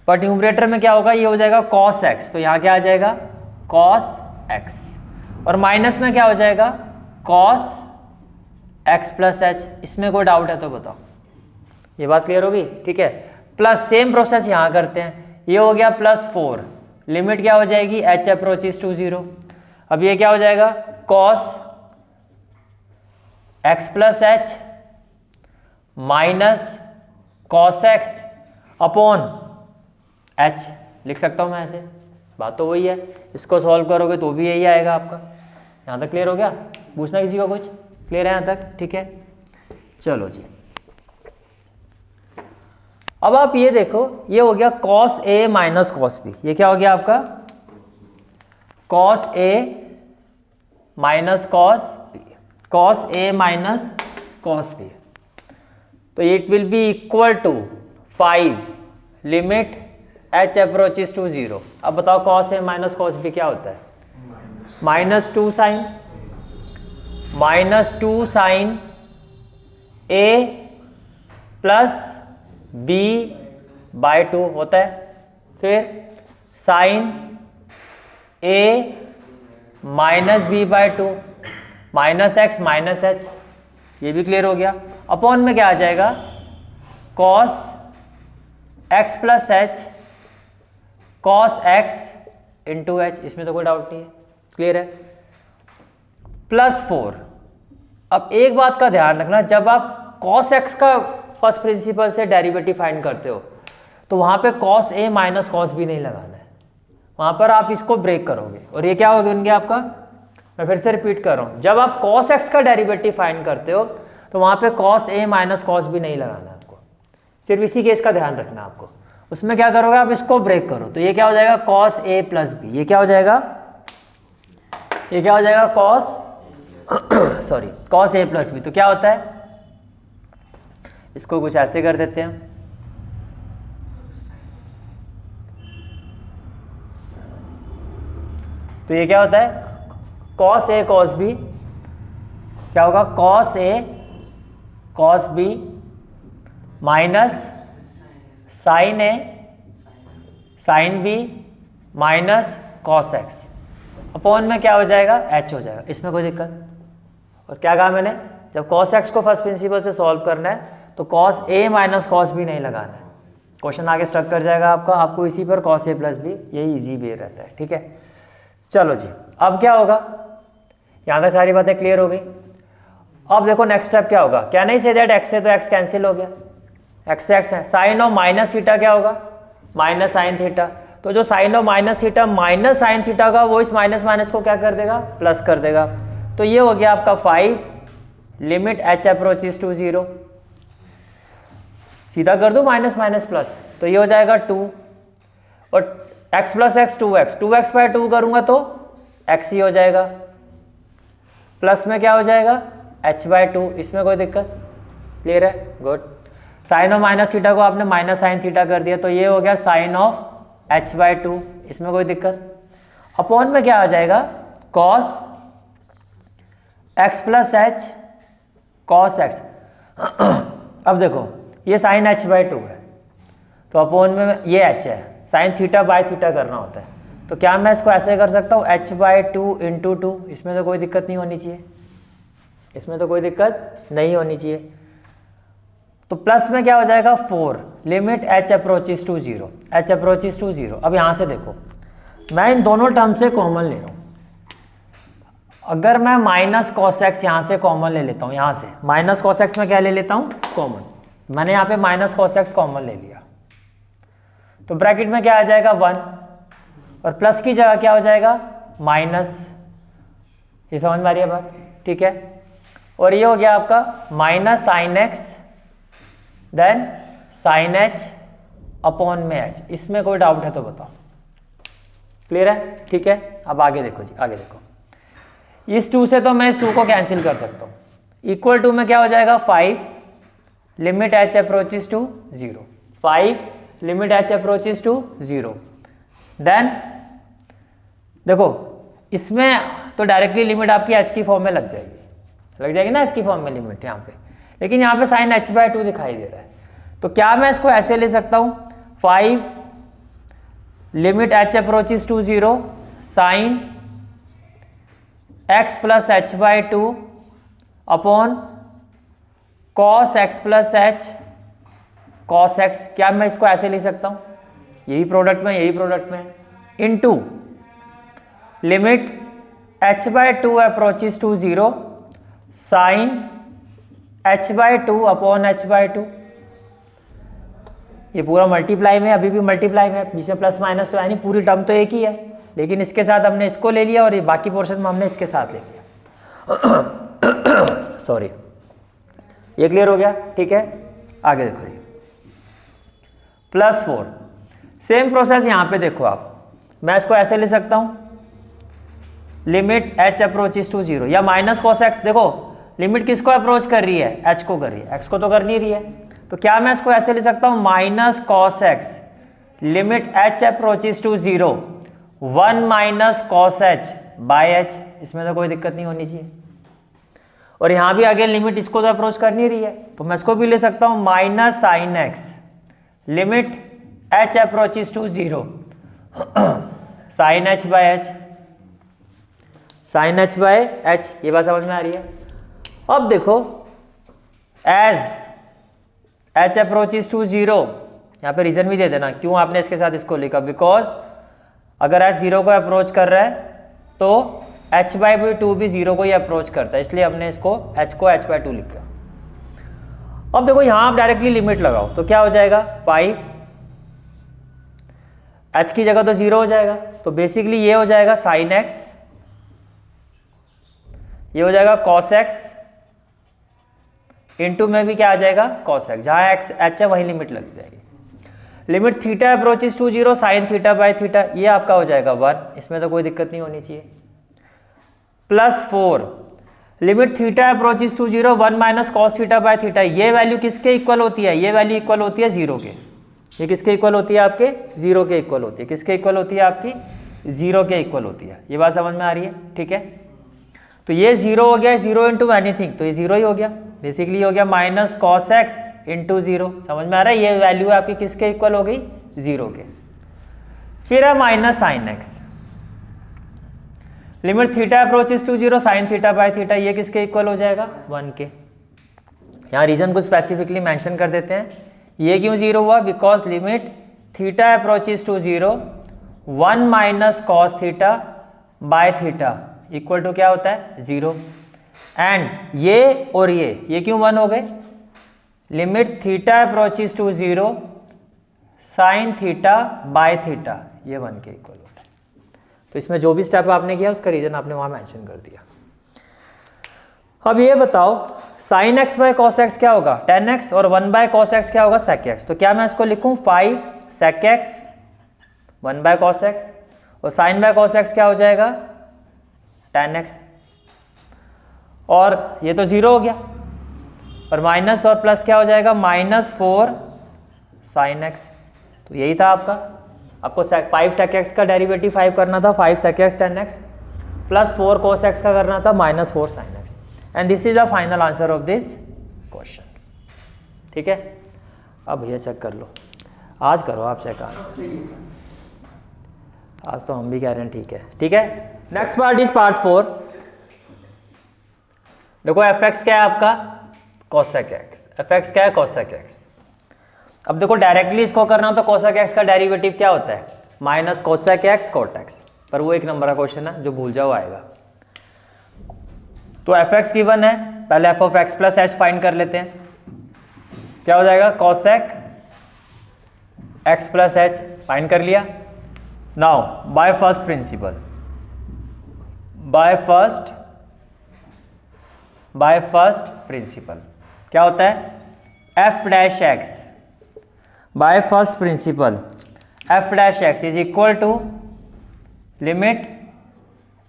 बट न्यूमरेटर में क्या होगा, ये हो जाएगा कॉस एक्स, तो यहाँ क्या आ जाएगा कॉस एक्स, और माइनस में क्या हो जाएगा कॉस एक्स प्लस एच। इसमें कोई डाउट है तो बताओ, ये बात क्लियर होगी? ठीक है। प्लस सेम प्रोसेस यहाँ करते हैं, ये हो गया +4, लिमिट क्या हो जाएगी h अप्रोचेस टू 0। अब ये क्या हो जाएगा cos x plus H minus cos x upon H, लिख सकता हूँ मैं ऐसे, बात तो वही है। इसको सॉल्व करोगे तो भी यही आएगा आपका। यहाँ तक क्लियर हो गया? पूछना किसी को कुछ? क्लियर है यहाँ तक? ठीक है, चलो जी। अब आप ये देखो, ये हो गया cos A minus cos B. ये क्या हो गया आपका cos A minus cos B, cos A minus cos B. तो it will be equal to 5 limit h approaches to 0। अब बताओ cos A minus cos B क्या होता है? -2 sign, -2 sine A plus b/2 होता है, फिर sine a minus b/2 minus x minus h. ये भी क्लियर हो गया। अपॉन में क्या आ जाएगा cos x plus H cos x into H. इसमें तो कोई डाउट नहीं है, क्लियर है। +4। अब एक बात का ध्यान रखना, जब आप कॉस एक्स का फर्स्ट प्रिंसिपल से डेरिवेटिव फाइंड करते हो तो वहां पे cos A minus cos b नहीं लगाना है, वहां पर आप इसको ब्रेक करोगे और ये क्या हो गया आपका, मैं फिर से रिपीट कर रहा हूं, जब आप cos x का डेरिवेटिव फाइंड करते हो तो वहां पे cos A minus cos b नहीं लगाना है आपको, सिर्फ इसी केस का ध्यान रखना है आपको। उसमें क्या करोगे आप, इसको ब्रेक करो तो ये क्या हो जाएगा cos A प्लस बी। ये क्या हो जाएगा, ये क्या हो जाएगा cos A प्लस बी। तो क्या होता है, इसको कुछ ऐसे कर देते हैं, तो ये क्या होता है cos A cos B, क्या होगा cos A cos B minus sine A sine B minus cos X upon में क्या हो जाएगा h हो जाएगा। इसमें कोई दिक्कत? और क्या कहा मैंने, जब cos X को फर्स्ट प्रिंसिपल से सॉल्व करना है तो cos A minus cos b नहीं लगाना है। क्वेश्चन आगे स्टक कर जाएगा आपको इसी पर cos A प्लस बी, यही इजी वे रहता है, ठीक है। चलो जी, अब क्या होगा, यहाँ तक सारी बातें क्लियर हो गई। अब देखो नेक्स्ट स्टेप क्या होगा, क्या नहीं से दैट x से तो x कैंसिल हो गया, x से x है, साइन ऑफ माइनस थीटा क्या होगा माइनस साइन थीटा। तो जो sine of minus theta minus sine theta का वो इस माइनस माइनस को क्या कर देगा प्लस कर देगा। तो ये हो गया आपका 5 लिमिट h अप्रोचेस टू 0। सीधा कर दो माइनस माइनस प्लस, तो ये हो जाएगा 2 और x plus x 2x, 2x/2 करूंगा तो x ही हो जाएगा, प्लस में क्या हो जाएगा h/2। इसमें कोई दिक्कत? क्लियर है, good. Sine of minus theta को आपने माइनस साइन थीटा कर दिया तो ये हो गया साइन ऑफ h/2। इसमें कोई दिक्कत? अपॉन में क्या आ जाएगा cos x plus H cos x। अब देखो ये साइन h/2 है तो अपॉन में ये h है, साइन थीटा बाय थीटा करना होता है, तो क्या मैं इसको ऐसे कर सकता हूँ h/2 इंटू 2। इसमें तो कोई दिक्कत नहीं होनी चाहिए, इसमें तो कोई दिक्कत नहीं होनी चाहिए। तो प्लस में क्या हो जाएगा 4 limit h approaches to 0, h approaches to 0। अब यहाँ से देखो मैं इन दोनों टर्म से कॉमन ले रहा हूँ, अगर मैं माइनस कॉस एक्स यहाँ से कॉमन ले लेता हूँ, यहाँ से माइनस कॉस एक्स में क्या ले लेता हूँ कॉमन, मैंने यहाँ पे माइनस कॉस एक्स कॉमन ले लिया तो ब्रैकेट में क्या आ जाएगा 1 और प्लस की जगह क्या हो जाएगा माइनस। ये समझ में आ रही है बात? ठीक है। और ये हो गया आपका minus sine x then sine h upon में एच। इसमें कोई डाउट है तो बताओ, क्लियर है? ठीक है। अब आगे देखो जी, आगे देखो, इस 2 से तो मैं इस 2 को कैंसिल कर सकता हूँ। इक्वल टू में क्या हो जाएगा 5 limit h approaches to 0, 5 limit h approaches to 0। Then देखो इसमें तो डायरेक्टली लिमिट आपकी h की फॉर्म में लग जाएगी ना h की फॉर्म में लिमिट यहाँ पे, लेकिन यहाँ पे साइन h/2 दिखाई दे रहा है। तो क्या मैं इसको ऐसे ले सकता हूँ 5 limit h approaches to 0 sine x plus h/2 upon cos x plus h cos x। क्या मैं इसको ऐसे ले सकता हूँ, यही प्रोडक्ट में into limit h/2 approaches to 0 sine h/2 upon h/2। ये पूरा मल्टीप्लाई में, अभी भी मल्टीप्लाई में, बीच में प्लस माइनस तो यानी पूरी टर्म तो एक ही है, लेकिन इसके साथ हमने इसको ले लिया और ये बाकी पोर्शन में हमने इसके साथ ले लिया। सॉरी, ये क्लियर हो गया? ठीक है, आगे देखो ये +4 सेम प्रोसेस यहाँ पे देखो आप, मैं इसको ऐसे ले सकता हूँ लिमिट h अप्रोचेस टू 0 या माइनस cos x। देखो लिमिट किसको अप्रोच कर रही है, h को कर रही है, x को तो कर नहीं रही है। तो क्या मैं इसको ऐसे ले सकता हूँ minus cos x limit h approaches to 0 1 minus cos h by h। इसमें तो कोई दिक्कत नहीं होनी चाहिए। और यहाँ भी अगेन लिमिट इसको तो अप्रोच कर नहीं रही है, तो मैं इसको भी ले सकता हूँ minus sine x limit h approaches to 0 sine h by h, sine h by h। ये बात समझ में आ रही है? अब देखो एज h अप्रोचेस टू 0, यहाँ पे रीजन भी दे देना क्यों आपने इसके साथ इसको लिखा, बिकॉज अगर h 0 को अप्रोच कर रहा है तो h/2 भी 0 को ही अप्रोच करता है, इसलिए हमने इसको h को h/2 लिखा। अब देखो यहाँ आप डायरेक्टली लिमिट लगाओ तो क्या हो जाएगा 5, h की जगह तो 0 हो जाएगा, तो बेसिकली ये हो जाएगा साइन x, ये हो जाएगा cos x, इनटू में भी क्या आ जाएगा cos x, जहां x h है वही लिमिट लग जाएगी। Limit theta approaches to 0 sine theta by theta, ये आपका हो जाएगा 1, इसमें तो कोई दिक्कत नहीं होनी चाहिए। +4 limit theta approaches to 0 1 minus cos theta by theta, ये वैल्यू किसके इक्वल होती है, ये वैल्यू इक्वल होती है 0 के। ये किसके इक्वल होती है आपके 0 के इक्वल होती है, किसके इक्वल होती है आपकी 0 के इक्वल होती है। ये बात समझ में आ रही है? ठीक है, तो ये 0 हो गया, 0 इंटू एनीथिंग तो ये 0 ही हो गया, बेसिकली हो गया माइनस कॉस एक्स इंटू 0। समझ में आ रहा है? ये वैल्यू आपकी किसके इक्वल हो गई 0 के। फिर है minus sine x limit theta approaches to 0 sine theta by theta, ये किसके इक्वल हो जाएगा 1 के। यहाँ रीजन को स्पेसिफिकली मेंशन कर देते हैं, ये क्यों 0 हुआ, because limit theta approaches to 0 1 minus cos theta by theta equal to क्या होता है 0। एंड ये और ये क्यों 1 हो गए, limit theta approaches to 0 sine theta by theta, ये 1 के इक्वल होता है। तो इसमें जो भी स्टेप आपने किया उसका रीजन आपने वहां मेंशन कर दिया। अब ये बताओ sine x by cos x क्या होगा tan x और 1 बाय कॉस एक्स क्या होगा sec x। तो क्या मैं इसको लिखूं 5 sec x 1 by cos x, और साइन बाय कॉस एक्स क्या हो जाएगा tan x, और ये तो 0 हो गया, और माइनस और प्लस क्या हो जाएगा -4 साइन एक्स। तो यही था आपको 5 sec x का डेरिवेटिव 5 करना था, 5 sec x tan x plus 4 cos x का करना था -4 sin x, and this is the final answer of this question. ठीक है, अब भैया चेक कर लो, आज करो आप चेक, आज तो हम भी कह रहे हैं ठीक है। ठीक है, नेक्स्ट पार्ट इज पार्ट 4। देखो fx क्या है आपका cosec x, fx क्या है cosec x। अब देखो डायरेक्टली इसको करना हो तो cosec x का डेरिवेटिव क्या होता है minus cosec x cot x, पर वो एक नंबर का क्वेश्चन है, जो भूल जाओ आएगा। तो fx गिवन है, पहले f of x plus h find कर लेते हैं, क्या हो जाएगा cosec x plus h find कर लिया। Now by first principle, by first principle क्या होता है f dash x, by first principle f dash x is equal to limit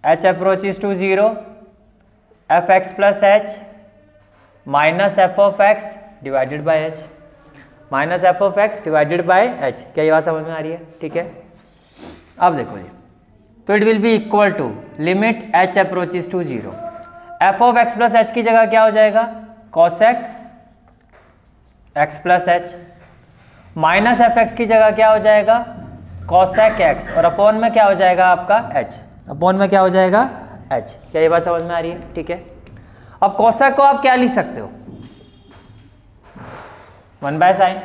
h approaches to 0 f x plus H minus f of x divided by h, minus f of x divided by h. क्या ये बात समझ में आ रही है? ठीक है, अब देखो जी, तो it will be equal to limit h approaches to 0, f of x plus h की जगह क्या हो जाएगा? Cosec x plus H, minus f x की जगह क्या हो जाएगा? कॉसेक एक्स, और अपॉन में क्या हो जाएगा आपका? एच, अपॉन में क्या हो जाएगा? एच। क्या ये बात समझ में आ रही है? ठीक है, अब कॉसेक को आप क्या लिख सकते हो? 1 बाय साइन,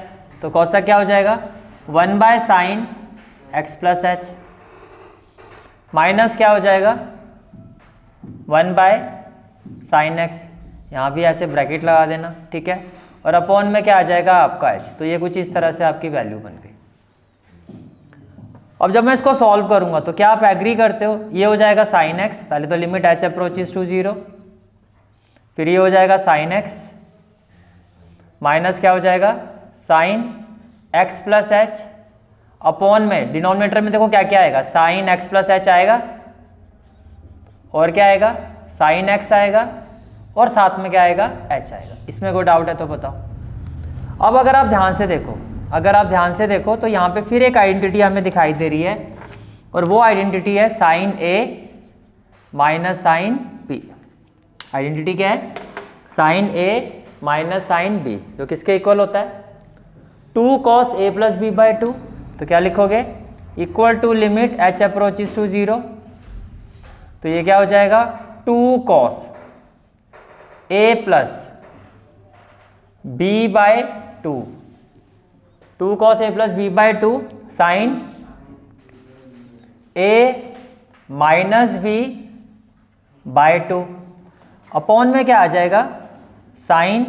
तो कॉसेक क्या हो जाएगा? 1 by sine x plus H, minus क्या हो जाएगा? 1 बाय साइन एक्स, यहाँ भी ऐसे ब्रैकेट लगा देना, ठीक है, और अपॉन में क्या आ जाएगा आपका एच। तो ये कुछ इस तरह से आपकी वैल्यू बन गई। अब जब मैं इसको सॉल्व करूंगा तो क्या आप एग्री करते हो? ये हो जाएगा साइन एक्स, पहले तो लिमिट एच अप्रोचेस टू 0, फिर ये हो जाएगा साइन एक्स माइनस क्या हो जाएगा? Sine x plus H, upon में डिनोमिनेटर में देखो क्या क्या आएगा? साइन एक्स प्लस एच आएगा, और क्या आएगा? साइन एक्स आएगा, और साथ में क्या आएगा? एच आएगा। इसमें कोई डाउट है तो बताओ। अब अगर आप ध्यान से देखो, अगर आप ध्यान से देखो तो यहाँ पे फिर एक आइडेंटिटी हमें दिखाई दे रही है, और वो आइडेंटिटी है sine a minus sine b. Identity क्या है? Sine a minus sine b, जो किसके इक्वल होता है? 2 cos a plus b by 2। तो क्या लिखोगे? Equal to limit h approaches to 0, तो ये क्या हो जाएगा? 2 cos a plus b by 2, 2 cos a plus b by 2 sine a minus b by 2, upon में क्या आ जाएगा? Sine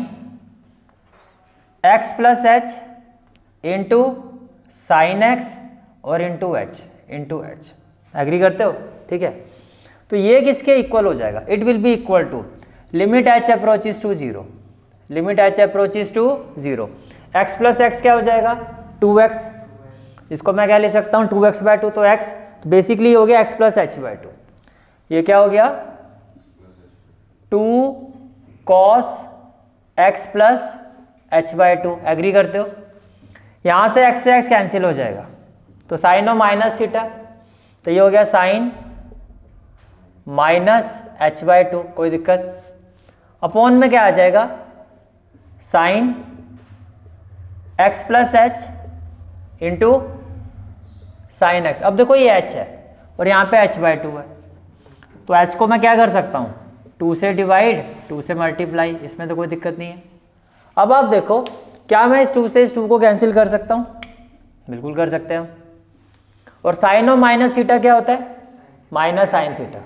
x plus h into sine x और into h, into h. Agree करते हो? ठीक है, तो ये किसके इक्वल हो जाएगा? It will be equal to limit h approaches to 0, limit h approaches to 0, x plus x क्या हो जाएगा? 2x, इसको मैं क्या ले सकता हूँ? 2x बाई 2, तो x बेसिकली हो गया x प्लस एच बाई 2। ये क्या हो गया? 2 cos x plus h by 2। Agree करते हो? यहाँ से x कैंसिल हो जाएगा, तो साइन और माइनस थीटा, तो ये हो गया साइन माइनस एच बाई 2, कोई दिक्कत। अपॉन में क्या आ जाएगा? Sine x plus h into sine x. अब देखो ये h है और यहाँ पे h बाई 2 है, तो h को मैं क्या कर सकता हूँ? 2 से डिवाइड, 2 से मल्टीप्लाई, इसमें तो कोई दिक्कत नहीं है। अब आप देखो, क्या मैं इस 2 से इस 2 को कैंसिल कर सकता हूँ? बिल्कुल कर सकते हैं। और साइन और माइनस थीटा क्या होता है? Minus sine theta.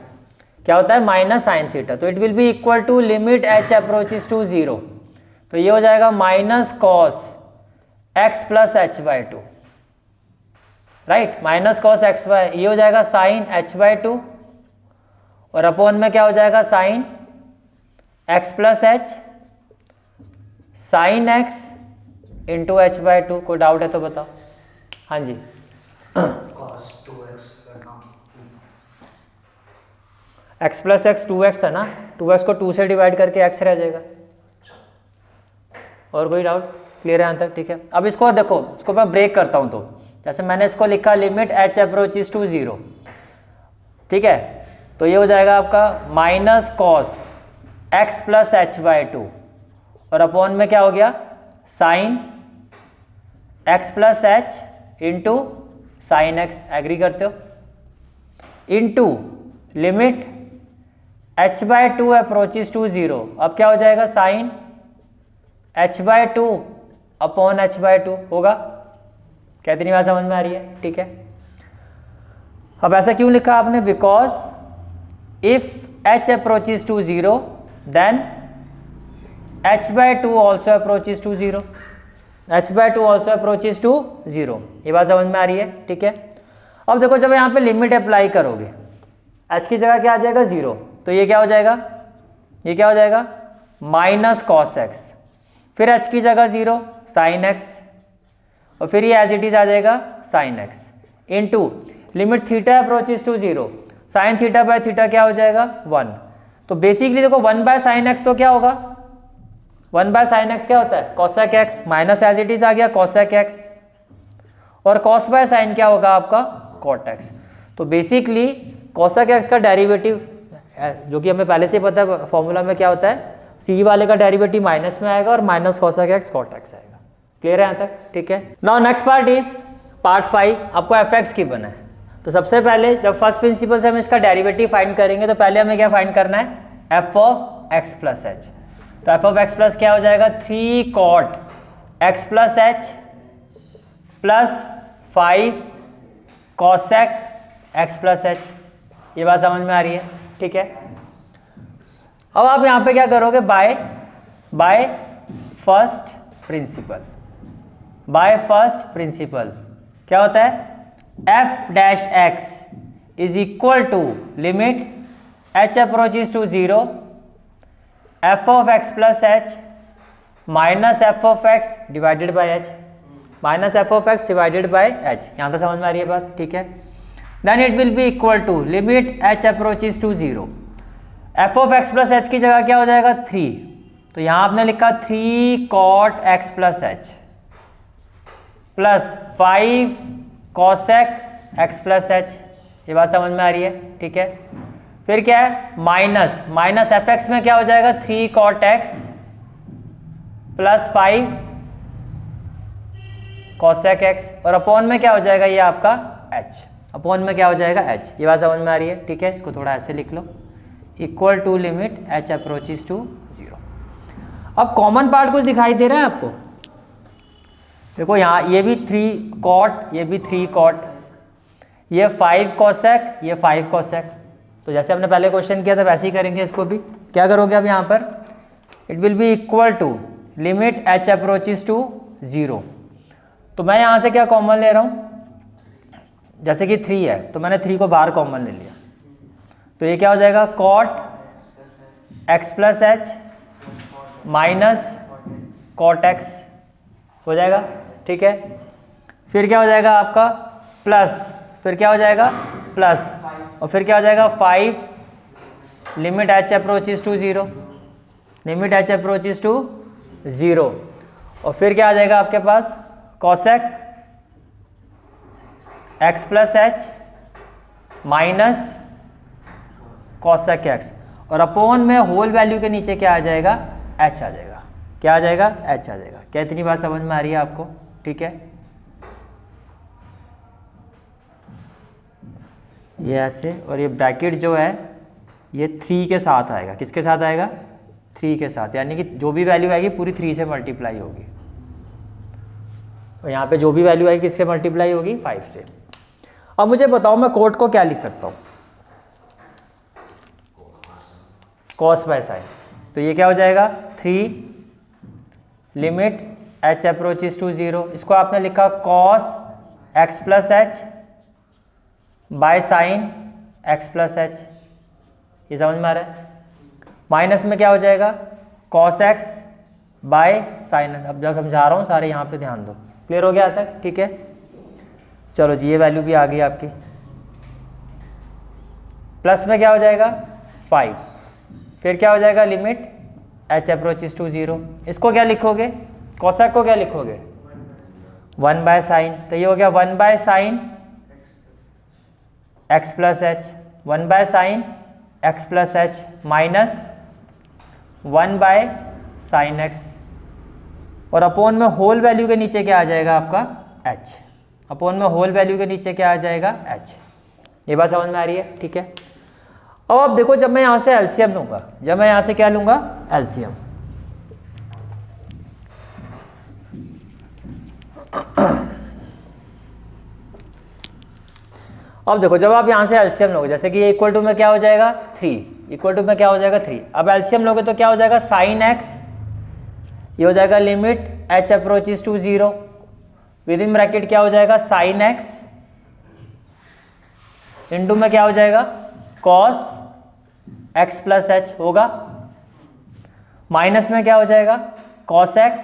क्या होता है? Minus sine theta. तो it will be equal to limit h approaches to 0, तो ये हो जाएगा minus cos x plus h by 2, right, minus cos x by, ये हो जाएगा साइन एच बाई 2, और अपॉन में क्या हो जाएगा? Sine x plus h sine x into H by 2। कोई डाउट है तो बताओ। हाँ जी, cos 2x करना, x प्लस एक्स 2x था ना, 2x को 2 से डिवाइड करके x रह जाएगा। और कोई डाउट? क्लियर है यहाँ तक? ठीक है, अब इसको देखो, इसको मैं ब्रेक करता हूँ। तो जैसे मैंने इसको लिखा लिमिट h अप्रोचेस टू 0, ठीक है, तो ये हो जाएगा आपका minus cos x plus h by 2, और अपॉन में क्या हो गया? Sine x plus h into sine x. Agree करते हो? Into limit h by 2 approaches to 0, अब क्या हो जाएगा? Sine h by 2 upon h by 2 होगा। क्या इतनी बात समझ में आ रही है? ठीक है, अब ऐसा क्यों लिखा आपने? Because if h approaches to 0 then h by 2 also approaches to 0, h by 2 also approaches to 0। ये बात समझ में आ रही है? ठीक है, अब देखो, जब यहाँ पे लिमिट अप्लाई करोगे, h की जगह क्या आ जाएगा? 0, तो ये क्या हो जाएगा? ये क्या हो जाएगा? माइनस कॉस एक्स, फिर h की जगह 0 साइन एक्स, और फिर ये एज इट इज आ जाएगा sine x into limit theta approaches to 0, sine theta by theta क्या हो जाएगा? 1, तो बेसिकली देखो 1/sin x तो क्या होगा, 1/sin x क्या होता है, cosec x, minus as it is आ गया cosec x, और cos/sin क्या होगा आपका cot x। तो बेसिकली cosec x का डेरिवेटिव जो कि हमें पहले से पता है फॉर्मूला में क्या होता है, c वाले का डेरिवेटिव माइनस में आएगा और minus cosec x cot x आएगा। क्लियर है यहाँ तक, ठीक है। Now next part is part 5, आपको fx की बना है। तो सबसे पहले जब फर्स्ट प्रिंसिपल से हम इसका डेरिवेटिव फाइंड करेंगे तो पहले हमें क्या फाइंड करना है, f of x plus h। तो f ऑफ x प्लस क्या हो जाएगा, 3 cot x plus h plus 5 cosec x plus h। ये बात समझ में आ रही है, ठीक है। अब आप यहाँ पे क्या करोगे, बाय फर्स्ट प्रिंसिपल क्या होता है, f dash x is equal to limit h approaches to 0 f of x plus h minus f of x divided by h, minus f of x divided by h। यहाँ तक समझ में आ रही है बात, ठीक है। Then it will be equal to limit h approaches to 0 f of x plus h की जगह क्या हो जाएगा 3, तो यहाँ आपने लिखा 3 cot x plus h plus 5 cosec x plus h। ये बात समझ में आ रही है, ठीक है। फिर क्या है, माइनस एफ एक्स में क्या हो जाएगा 3 cot x plus 5 cosec x, और अपॉन में क्या हो जाएगा ये आपका h, अपॉन में क्या हो जाएगा h। ये बात समझ में आ रही है, ठीक है। इसको थोड़ा ऐसे लिख लो, equal to limit h approaches to 0। अब कॉमन पार्ट कुछ दिखाई दे रहा है आपको, देखो यहाँ ये भी 3 cot, ये भी 3 cot, ये 5 cosec, ये 5 cosec। तो जैसे हमने पहले क्वेश्चन किया था वैसे ही करेंगे इसको भी। क्या करोगे अब यहाँ पर, it will be equal to limit h approaches to 0। तो मैं यहाँ से क्या कॉमन ले रहा हूँ, जैसे कि 3 है तो मैंने 3 को बाहर कॉमन ले लिया, तो ये क्या हो जाएगा cot x plus h minus cot x हो जाएगा, ठीक है। फिर क्या हो जाएगा आपका प्लस, फिर क्या हो जाएगा प्लस, और फिर क्या हो जाएगा 5 limit h approaches to 0, limit h approaches to 0, और फिर क्या आ जाएगा आपके पास cosec x plus h minus cosec x, और अपॉन में होल वैल्यू के नीचे क्या आ जाएगा h आ जाएगा। क्या आ जाएगा h आ जाएगा। क्या इतनी बात समझ में आ रही है आपको, ठीक है। ये ऐसे, और ये ब्रैकेट जो है ये 3 के साथ आएगा, किसके साथ आएगा 3 के साथ, यानी कि जो भी वैल्यू आएगी पूरी 3 से मल्टीप्लाई होगी, और यहाँ पे जो भी वैल्यू आएगी किससे मल्टीप्लाई होगी 5 से। अब मुझे बताओ मैं कोट को क्या लिख सकता हूँ, cos बाय साइन। तो ये क्या हो जाएगा 3 लिमिट h अप्रोचेज टू 0, इसको आपने लिखा cos x plus h bye sine x plus h। ये समझ में आ रहा है। माइनस में क्या हो जाएगा cos x बाय साइन। अब जब समझा रहा हूँ सारे यहाँ पे ध्यान दो, क्लियर हो गया तक, ठीक है। चलो जी, ये वैल्यू भी आ गई आपकी। प्लस में क्या हो जाएगा 5, फिर क्या हो जाएगा लिमिट h अप्रोचेज टू 0। इसको क्या लिखोगे, cosec को क्या लिखोगे 1 बाय साइन। तो ये हो गया 1 by sine x plus h, 1 by sine x plus h minus 1 by sine x, और अपॉन में होल वैल्यू के नीचे क्या आ जाएगा आपका h, अपॉन में होल वैल्यू के नीचे क्या आ जाएगा h। ये बात समझ में आ रही है, ठीक है। अब आप देखो, जब मैं यहाँ से एलसीएम लूँगा, जब मैं यहाँ से क्या लूँगा एलसीएम, अब देखो जब आप यहाँ से एलसीएम लोगे, जैसे कि ये इक्वल टू में क्या हो जाएगा 3, इक्वल टू में क्या हो जाएगा 3। अब एलसीएम लोगे तो क्या हो जाएगा साइन x, ये हो जाएगा limit h approaches to 0, within bracket क्या हो जाएगा साइन x इंटू में क्या हो जाएगा cos x प्लस h होगा, माइनस में क्या हो जाएगा cos x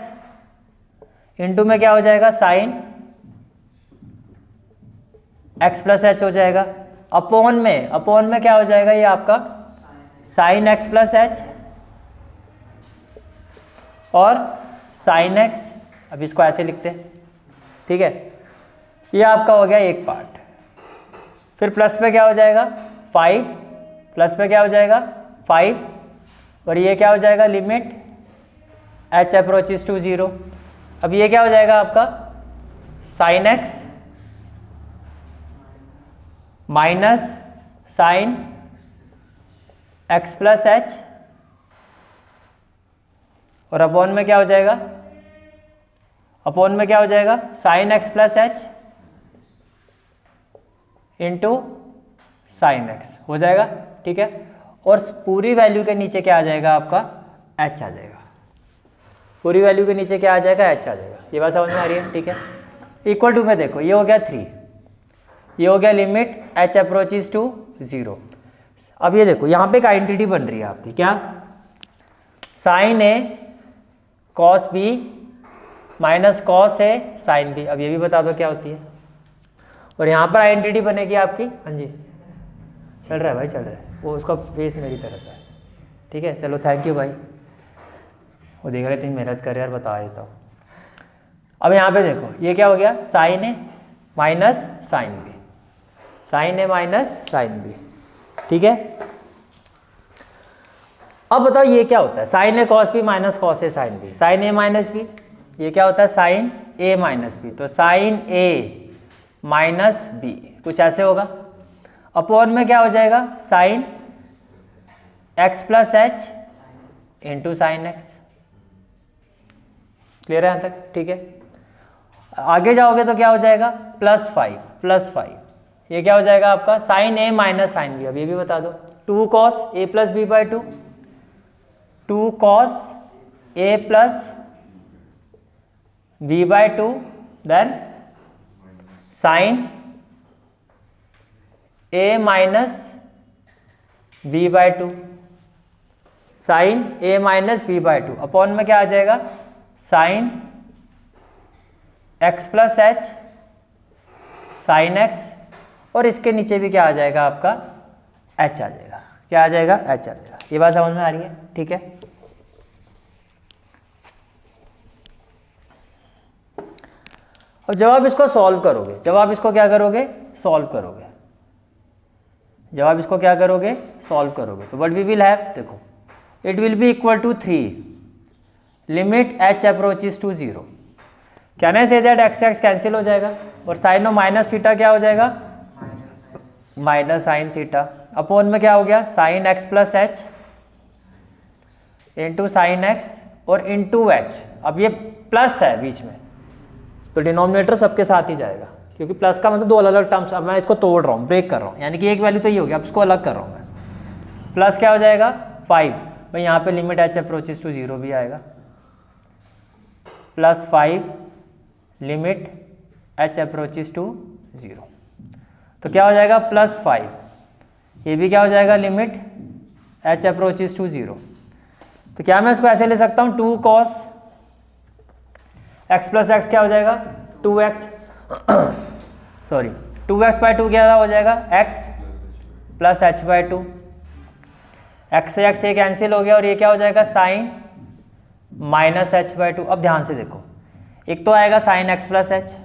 इंटू में क्या हो जाएगा साइन x प्लस h हो जाएगा, अपॉन में क्या हो जाएगा ये आपका साइन एक्स प्लस एच और साइन एक्स, अब इसको ऐसे लिखते हैं, ठीक है। ये आपका हो गया एक पार्ट। फिर प्लस पे क्या हो जाएगा 5, प्लस पे क्या हो जाएगा 5, और ये क्या हो जाएगा लिमिट h अप्रोचेस टू 0। अब ये क्या हो जाएगा आपका sine x minus sine x plus H, और अपॉन में क्या हो जाएगा, अपॉन में क्या हो जाएगा sine x plus h into sine x हो जाएगा, ठीक है। और पूरी वैल्यू के नीचे क्या आ जाएगा आपका h आ जाएगा, पूरी वैल्यू के नीचे क्या आ जाएगा h आ जाएगा। ये बात समझ में आ रही है, ठीक है। इक्वल टू में देखो ये हो गया 3, ये हो गया लिमिट h अप्रोचेस टू 0। अब ये देखो यहाँ पे एक आइडेंटिटी बन रही है आपकी, क्या sign A cos B minus cos A sign b. अब ये भी बता दो क्या होती है। और यहाँ पर आइडेंटिटी बनेगी आपकी, हाँ जी चल रहा है भाई, चल रहा है, वो उसका फेस मेरी तरफ है, ठीक है। चलो थैंक यू भाई, वो देख रहे इतनी मेहनत कर यार, बता देता हूँ। अब यहाँ पे देखो ये क्या हो गया sign a minus sine B, sign a minus sine B, ठीक है। अब बताओ ये क्या होता है sine A cos B minus cos A sine B, sign a minus B, ये क्या होता है साइन ए माइनस बी, तो साइन ए माइनस बी कुछ ऐसे होगा। अपॉन में क्या हो जाएगा sine x plus h into sine x. Clear है यहाँ तक, ठीक है। आगे जाओगे तो क्या हो जाएगा +5 +5, ये क्या हो जाएगा आपका sine a minus sine b. अब ये भी बता दो 2 cos a plus b by 2, 2 cos a plus b by 2, then sine a minus b by 2, sine a minus b by 2, upon में क्या आ जाएगा sine x plus h sine x, और इसके नीचे भी क्या आ जाएगा आपका h आ जाएगा, क्या आ जाएगा h आ जाएगा। ये बात समझ में आ रही है, ठीक है। अब जब आप इसको सॉल्व करोगे, जब आप इसको क्या करोगे सॉल्व करोगे, जब आप इसको क्या करोगे सॉल्व करोगे, तो व्हाट वी विल हैव, देखो it will be equal to 3 limit h approaches to 0। Can I say that x x cancel हो जाएगा, और साइन और माइनस थीटा क्या हो जाएगा माइनस साइन थीटा, अपॉन में क्या हो गया sine x plus h into sine x और इंटू एच। अब ये प्लस है बीच में, तो डिनोमिनेटर सबके साथ ही जाएगा, क्योंकि प्लस का मतलब दो अलग अलग टर्म्स। अब मैं इसको तोड़ रहा हूँ, ब्रेक कर रहा हूँ, यानी कि एक वैल्यू तो ये हो गया, अब इसको अलग कर रहा हूँ मैं। प्लस क्या हो जाएगा 5, भाई यहाँ पे लिमिट h अप्रोचेस टू 0 भी आएगा, +5 लिमिट h अप्रोचेस टू 0, तो क्या हो जाएगा +5, ये भी क्या हो जाएगा लिमिट h अप्रोचेस टू 0। तो क्या मैं इसको ऐसे ले सकता हूँ 2 cos x प्लस एक्स क्या हो जाएगा 2x, सॉरी 2x बाई 2 क्या हो जाएगा x plus h by 2, x से x ये कैंसिल हो गया, और ये क्या हो जाएगा साइन माइनस h बाई 2। अब ध्यान से देखो, एक तो आएगा साइन x प्लस एच,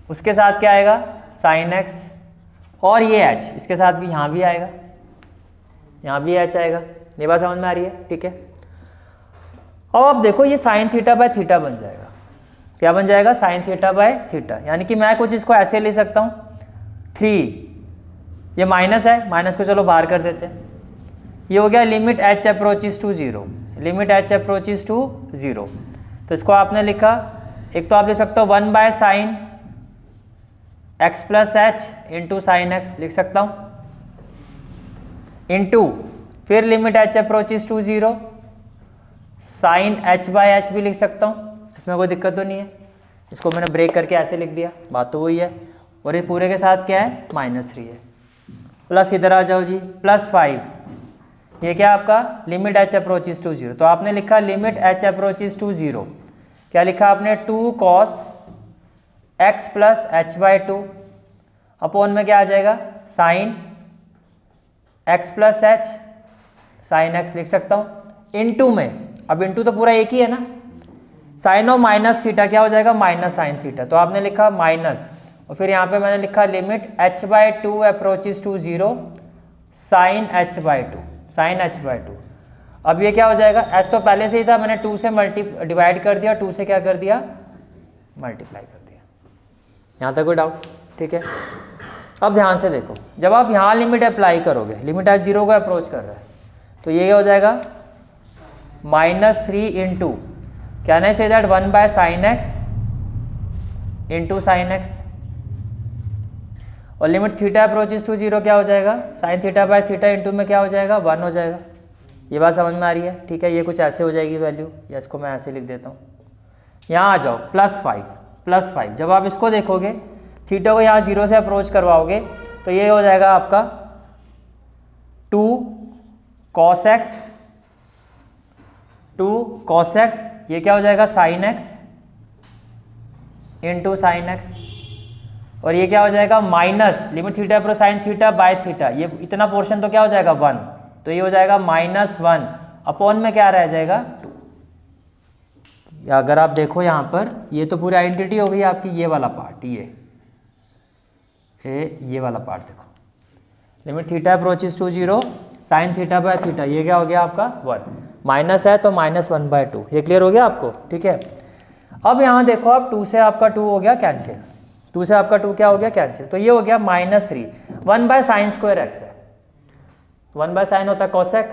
उसके साथ क्या आएगा साइन x, और ये h इसके साथ भी यहाँ भी आएगा, यहाँ भी h आएगा। ये बात समझ में आ रही है, ठीक है। अब आप देखो ये साइन थीटा बाय थीटा बन जाएगा, क्या बन जाएगा साइन थीटा बाय थीटा, यानी कि मैं कुछ इसको ऐसे ले सकता हूँ 3, ये माइनस है, माइनस को चलो बाहर कर देते हैं, ये हो गया limit h approaches to 0, limit h approaches to 0। तो इसको आपने लिखा, एक तो आप लिख सकते हो 1 by sine x plus h into sine x लिख सकता हूँ, इंटू फिर limit h approaches to 0 sine h by h भी लिख सकता हूँ, इसमें कोई दिक्कत तो नहीं है। इसको मैंने ब्रेक करके ऐसे लिख दिया, बात तो वही है। और ये पूरे के साथ क्या है -3 है, प्लस इधर आ जाओ जी +5, ये क्या आपका लिमिट h अप्रोचेस टू 0, तो आपने लिखा लिमिट h अप्रोचेस टू 0, क्या लिखा आपने 2 cos x plus h by 2, upon में क्या आ जाएगा sine x plus h sine x लिख सकता हूँ इनटू में, अब इनटू तो पूरा एक ही है ना, साइन और माइनस थीटा क्या हो जाएगा माइनस साइन थीटा, तो आपने लिखा माइनस और फिर यहाँ पे मैंने लिखा limit h/2 approaches to 0 sine h/2 sine h/2। अब ये क्या हो जाएगा, h तो पहले से ही था, मैंने 2 से डिवाइड कर दिया, 2 से क्या कर दिया मल्टीप्लाई कर दिया। यहाँ तक कोई डाउट? ठीक है, अब ध्यान से देखो, जब आप यहाँ लिमिट अप्लाई करोगे, लिमिट आज 0 को अप्रोच कर रहा है, तो ये क्या हो जाएगा -3 into can I say that 1/sin x into sine x, और लिमिट थीटा अप्रोचेस टू 0 क्या हो जाएगा साइन थीटा/थीटा इंटू में क्या हो जाएगा 1 हो जाएगा। ये बात समझ में आ रही है? ठीक है, ये कुछ ऐसे हो जाएगी वैल्यू, या इसको मैं ऐसे लिख देता हूँ। यहाँ आ जाओ +5 जब आप इसको देखोगे थीटा को यहाँ 0 से अप्रोच करवाओगे तो ये हो जाएगा आपका 2 cos x, ये क्या हो जाएगा sin x into sine x, और ये क्या हो जाएगा minus limit theta approach sine थीटा/थीटा, ये इतना पोर्शन तो क्या हो जाएगा 1, तो ये हो जाएगा -1 अपॉन में क्या रह जाएगा 2। या अगर आप देखो यहाँ पर ये तो पूरी आइडेंटिटी हो गई आपकी, ये वाला पार्ट ये वाला पार्ट देखो, limit theta approaches to 0 sine थीटा/थीटा, ये क्या हो गया आपका 1, माइनस है तो -1/2। ये क्लियर हो गया आपको? ठीक है, अब यहाँ देखो आप 2 से आपका 2 हो गया कैंसिल, 2 से आपका 2 क्या हो गया कैंसिल, तो ये हो गया -3 1/sin² x है, 1/sin होता है cosec,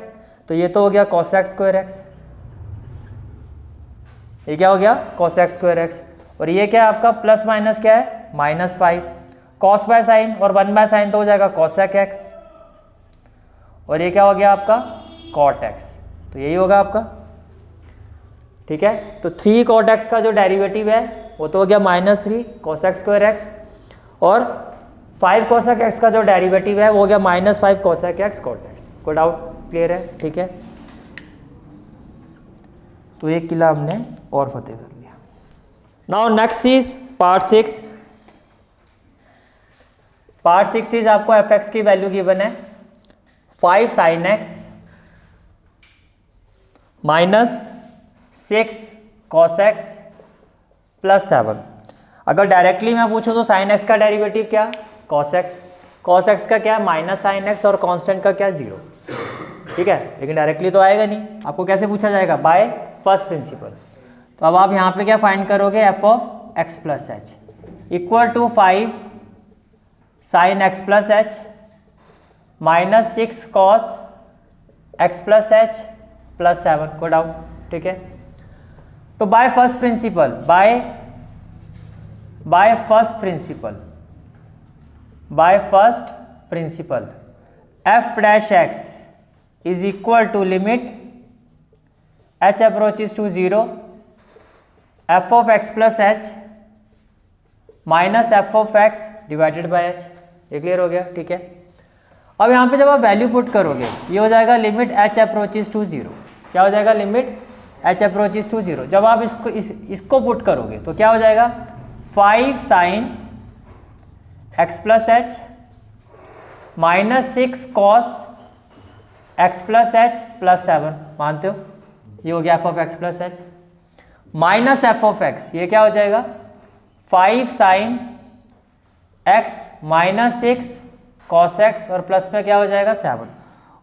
तो ये तो हो गया cosec² x, ये क्या हो गया cosec² x, और ये क्या है आपका प्लस माइनस क्या है -5 cos/sin, और 1/sin तो हो जाएगा cosec x, और ये क्या हो गया आपका cot x, तो यही होगा आपका। ठीक है, तो 3 cot x का जो डेरिवेटिव है वो तो हो गया -3 cosec² x, और 5 cosec x का जो डेरिवेटिव है वो हो गया -5 cosec x cot x। कोई डाउट? क्लियर है? ठीक है, तो एक किला हमने और फतेह कर लिया। Now next is part 6। Part 6 is आपको f(x) की वैल्यू गिवन है 5 sin x -6 cos x +7। अगर डायरेक्टली मैं पूछूं तो sin x का डेरिवेटिव क्या cos x का क्या -sin x, और कांस्टेंट का क्या 0। ठीक है, लेकिन डायरेक्टली तो आएगा नहीं, आपको कैसे पूछा जाएगा बाय फर्स्ट प्रिंसिपल। तो अब आप यहाँ पे क्या फाइंड करोगे f(x + h) equal to 5 sin x + h -6 cos x + h +7। को डाउट? ठीक है, तो by first principle f(x) is equal to limit h approaches to 0 f(x + h -f(x) divided by h। ये क्लियर हो गया? ठीक है, अब यहाँ पे जब आप वैल्यू पुट करोगे ये हो जाएगा लिमिट h अप्रोचेस टू 0, क्या हो जाएगा लिमिट h अप्रोचेस टू 0। जब आप इसको पुट करोगे तो क्या हो जाएगा 5 sin x + h -6 cos x + h +7। मानते हो? ये हो गया f(x + h माइनस f(x), ये क्या हो जाएगा 5 sin x -6 cos x, और प्लस में क्या हो जाएगा 7,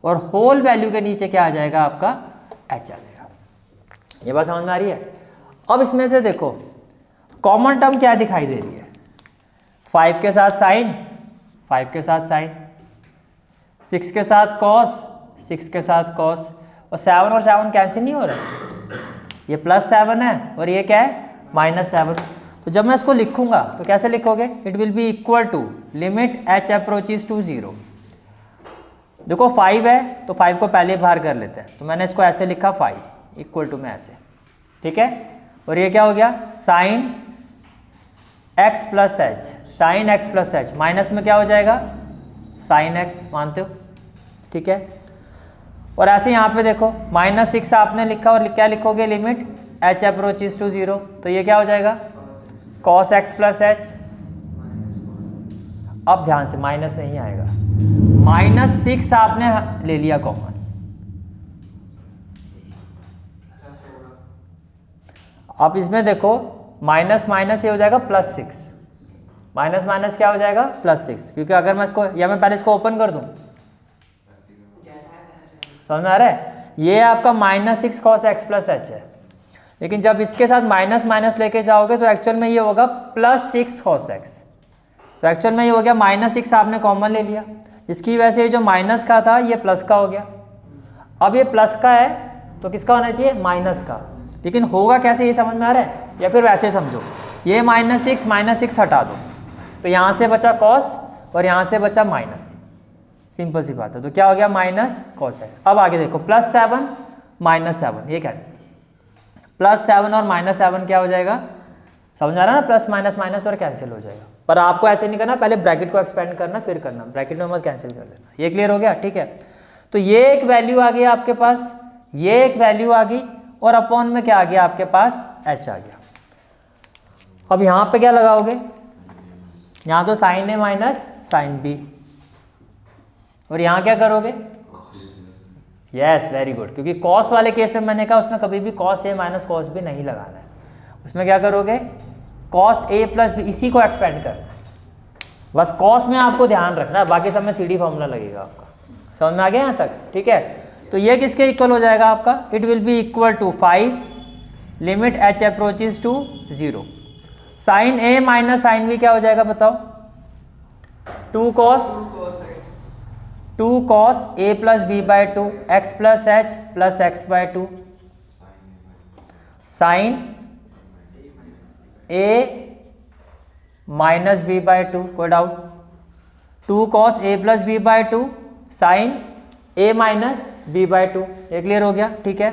और होल वैल्यू के नीचे क्या आ जाएगा आपका h आ जाएगा। ये बात समझ में आ रही है? अब इसमें से देखो कॉमन टर्म क्या दिखाई दे रही है, 5 के साथ साइन, 5 के साथ साइन, 6 के साथ कॉस, 6 के साथ कॉस, और 7 और 7 कैंसिल नहीं हो रहा, ये +7 है और ये क्या है -7। तो जब मैं इसको लिखूंगा तो कैसे लिखोगे, it will be equal to limit h approaches to 0। देखो 5 है तो 5 को पहले बाहर कर लेते हैं, तो मैंने इसको ऐसे लिखा 5 इक्वल टू में ऐसे। ठीक है, और ये क्या हो गया sin x + h, sin x + h minus में क्या हो जाएगा sin x। मानते हो? ठीक है, और ऐसे यहाँ पे देखो -6 आपने लिखा और क्या लिखोगे लिमिट h अप्रोचेस टू 0, तो ये क्या हो जाएगा cos x + h। अब ध्यान से माइनस नहीं आएगा, -6 आपने ले लिया कॉमन, अब इसमें देखो माइनस माइनस ये हो जाएगा +6, माइनस माइनस क्या हो जाएगा +6, क्योंकि अगर मैं इसको या मैं पहले इसको ओपन कर दूं, समझ में आ रहा है, ये आपका -6 cos x + h है, लेकिन जब इसके साथ माइनस माइनस लेके जाओगे तो एक्चुअल में ये होगा +6 cos x, तो एक्चुअल में ये हो गया -6 आपने कॉमन ले लिया, इसकी वजह से जो माइनस का था ये प्लस का हो गया। अब ये प्लस का है तो किसका होना चाहिए, माइनस का, लेकिन होगा कैसे ये समझ में आ रहा है, या फिर वैसे समझो, ये -6 हटा दो तो यहाँ से बचा cos और यहाँ से बचा माइनस, सिंपल सी बात है, तो क्या हो गया -cos है। अब आगे देखो +7 -7 ये कैंसिल, +7 और -7 क्या हो जाएगा, समझ आ रहा है ना, प्लस माइनस माइनस और कैंसिल हो जाएगा, पर आपको ऐसे नहीं करना, पहले ब्रैकेट को एक्सपेंड करना फिर करना, ब्रैकेट में मत कैंसिल कर देना, ये क्लियर हो गया, ठीक है। तो ये एक वैल्यू आ गई आपके पास, ये एक वैल्यू आ गई, और अपॉन में क्या आ गया आपके पास, h आ गया। अब यहाँ पे क्या लगाओगे, यहाँ तो sine a minus sine b, और यहाँ क्या करोगे, यस वेरी गुड, क्योंकि कॉस वाले केस में मैंने कहा उसमें कभी भी cos a minus cos b नहीं लगाना है, उसमें क्या करोगे cos a + b, इसी को एक्सपेंड करना है, बस cos में आपको ध्यान रखना है, बाकी सब में CD फॉर्मूला लगेगा आपका, समझ में आ गया यहाँ तक, ठीक है। तो ये किसके इक्वल हो जाएगा आपका, it will be equal to 5 limit h approaches to 0, sine a minus sine b क्या हो जाएगा बताओ, 2 cos a + b/2 x + h + x/2 sine a minus b/2, कोई doubt, 2 cos a + b/2 sine a minus b/2, ये क्लियर हो गया, ठीक है।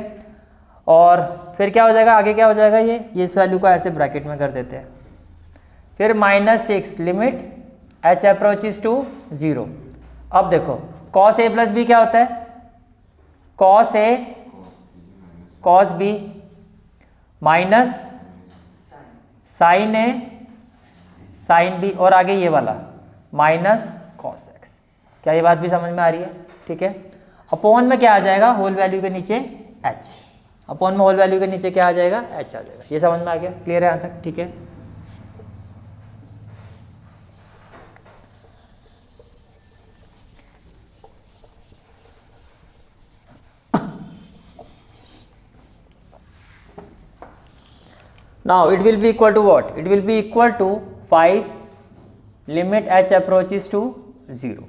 और फिर क्या हो जाएगा, आगे क्या हो जाएगा, ये इस वैल्यू को ऐसे ब्रैकेट में कर देते हैं, फिर -6 लिमिट h अप्रोचेज टू 0। अब देखो cos a + b क्या होता है, cos a cos b minus sine a sine b, और आगे ये वाला माइनस cos x, क्या ये बात भी समझ में आ रही है, ठीक है। अपॉन में क्या आ जाएगा, होल वैल्यू के नीचे h, अपॉन में होल वैल्यू के नीचे क्या आ जाएगा, h आ जाएगा, ये समझ में आ गया, क्लियर है यहाँ तक, ठीक है। Now it will be equal to what? It will be equal to 5 limit h approaches to 0।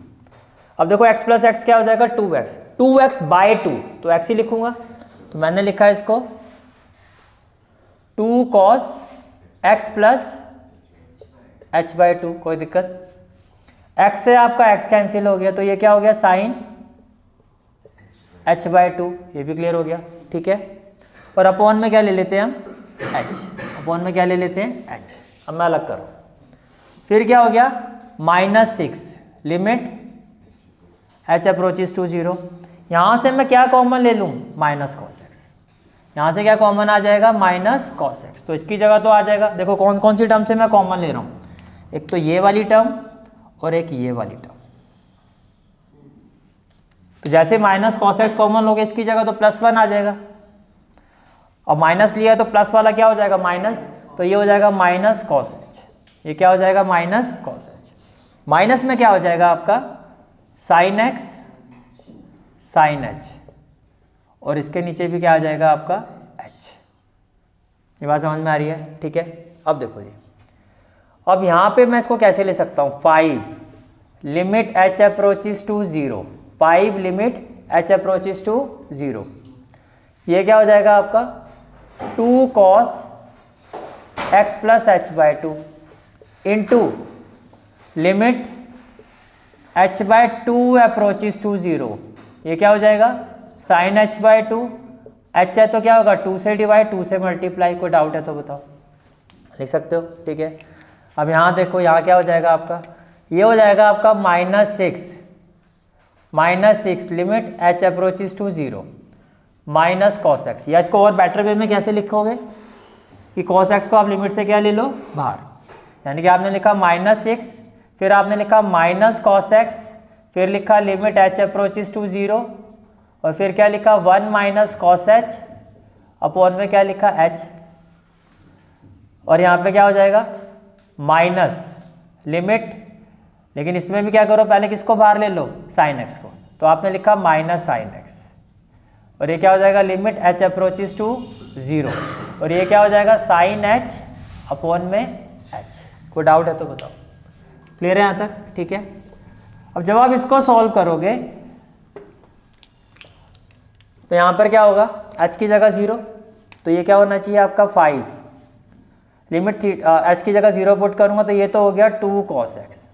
अब देखो x + x क्या हो जाएगा, 2x/2, तो x ही लिखूंगा, तो मैंने लिखा है इसको 2 cos x + h/2, कोई दिक्कत, x से आपका x कैंसिल हो गया, तो ये क्या हो गया, साइन h/2, ये भी क्लियर हो गया, ठीक है। और अपॉन में क्या ले लेते हैं हम, h, अपॉन में क्या ले लेते हैं, h। अब मैं अलग करूँ, फिर क्या हो गया, -6 लिमिट h अप्रोचेज टू 0, यहाँ से मैं क्या कॉमन ले लूँ, -cos x, यहाँ से क्या कॉमन आ जाएगा, -cos x, तो इसकी जगह तो आ जाएगा, देखो कौन कौन सी टर्म से मैं कॉमन ले रहा हूँ, एक तो ये वाली टर्म और एक ये वाली टर्म, तो जैसे -cos x कॉमन हो गया, इसकी जगह तो +1 आ जाएगा, और माइनस लिया है तो प्लस वाला क्या हो जाएगा, माइनस, तो ये हो जाएगा -cos h, ये क्या हो जाएगा, -cos h, माइनस में क्या हो जाएगा आपका sin x sin h, और इसके नीचे भी क्या आ जाएगा आपका h, ये बात समझ में आ रही है, ठीक है। अब देखो जी, अब यहाँ पे मैं इसको कैसे ले सकता हूँ, 5 limit h approaches to 0, 5 limit h approaches to 0, ये क्या हो जाएगा आपका 2 cos x + h/2 into limit h/2 approaches to 0, ये क्या हो जाएगा, साइन h/2, h है तो क्या होगा, 2 से डिवाइड, 2 से मल्टीप्लाई, कोई डाउट है तो बताओ, लिख सकते हो, ठीक है। अब यहाँ देखो, यहाँ क्या हो जाएगा आपका, ये हो जाएगा आपका -6 limit h approaches to 0 -cos x, या इसको और बेटर वे में कैसे लिखोगे कि cos x को आप लिमिट से क्या ले लो, बाहर, यानी कि आपने लिखा -6, फिर आपने लिखा -cos x, फिर लिखा लिमिट h अप्रोचेस टू 0, और फिर क्या लिखा 1 माइनस कॉस h अपॉन में क्या लिखा h, और यहाँ पे क्या हो जाएगा माइनस लिमिट, लेकिन इसमें भी क्या करो पहले किसको बाहर ले लो साइन x को, तो आपने लिखा माइनस साइन x, और ये क्या हो जाएगा लिमिट h अप्रोचेस टू 0, और ये क्या हो जाएगा साइन h अपॉन में h। कोई डाउट है तो बताओ, क्लियर है यहाँ तक? ठीक है। अब जब आप इसको सॉल्व करोगे तो यहाँ पर क्या होगा h की जगह 0, तो ये क्या होना चाहिए आपका 5, लिमिट h की जगह 0 पुट करूँगा तो ये तो हो गया 2 cos x,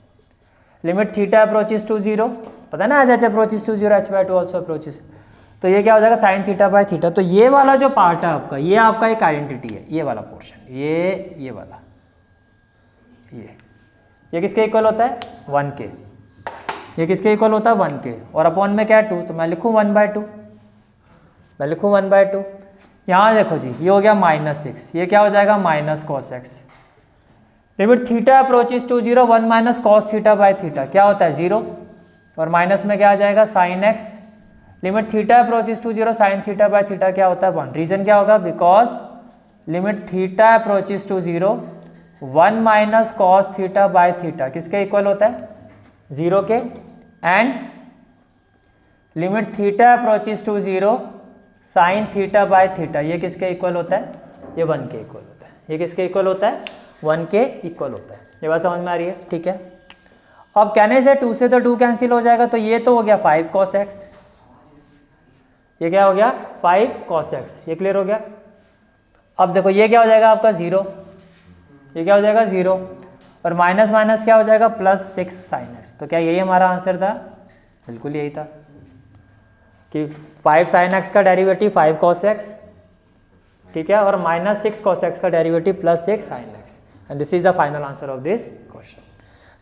limit theta approaches to 0, पता है ना as h approaches to 0 h/2 also approaches, तो ये क्या हो जाएगा साइन थीटा बाय थीटा। तो ये वाला जो पार्ट है आपका, ये आपका एक आइडेंटिटी है, ये वाला पोर्शन, ये वाला, ये किसके इक्वल होता है 1 के, ये किसके इक्वल होता है 1 के, और अपॉन में क्या 2, तो मैं लिखूँ 1/2, मैं लिखूँ 1/2। यहाँ देखो जी ये हो गया -6, ये क्या हो जाएगा minus cos x, limit theta approaches to 0 1 minus cos theta by theta क्या होता है 0, और माइनस में क्या आ जाएगा sine x, limit theta approaches to 0 sine theta by theta क्या होता है 1, रीजन क्या होगा because limit theta approaches to 0 1 minus cos theta by theta किसके इक्वल होता है 0 के, and limit theta approaches to 0 sine theta by theta ये किसके इक्वल होता है, ये 1 के इक्वल होता है, ये किसके इक्वल होता है 1 के इक्वल होता है। ये बात समझ में आ रही है? ठीक है। अब कहने से 2 से तो 2 कैंसिल हो जाएगा, तो ये तो हो गया 5 cos x, ये क्या हो गया 5 cos x, ये क्लियर हो गया। अब देखो ये क्या हो जाएगा आपका 0, ये क्या हो जाएगा 0, और माइनस माइनस क्या हो जाएगा +6 sin x, तो क्या यही हमारा आंसर था? बिल्कुल यही था कि 5 sin x का डेरिवेटिव 5 cos x, ठीक है, और -6 cos x का derivative +6 sin x, and this is the final answer of this question.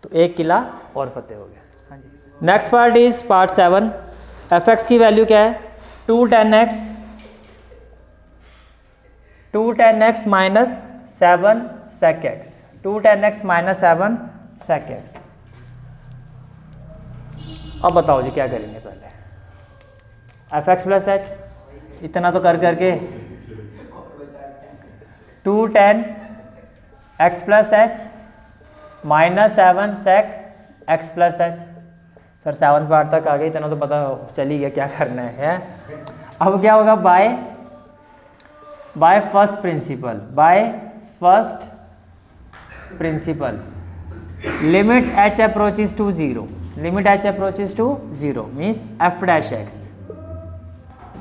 तो 1 किला और फतेह हो गया। हाँ जी, next part is part 7। f(x) की वैल्यू क्या है 2 tan x -7 sec x, 2 tan x -7 sec x। अब बताओ जी क्या करेंगे, पहले f(x) + h, इतना तो कर करके 2 tan x + h -7 sec x + h। Sir 7th part तक आ गई, इतना तो पता चल ही गया क्या करना है। अब क्या होगा by first principle limit h approaches to 0, limit h approaches to 0 means f'(x),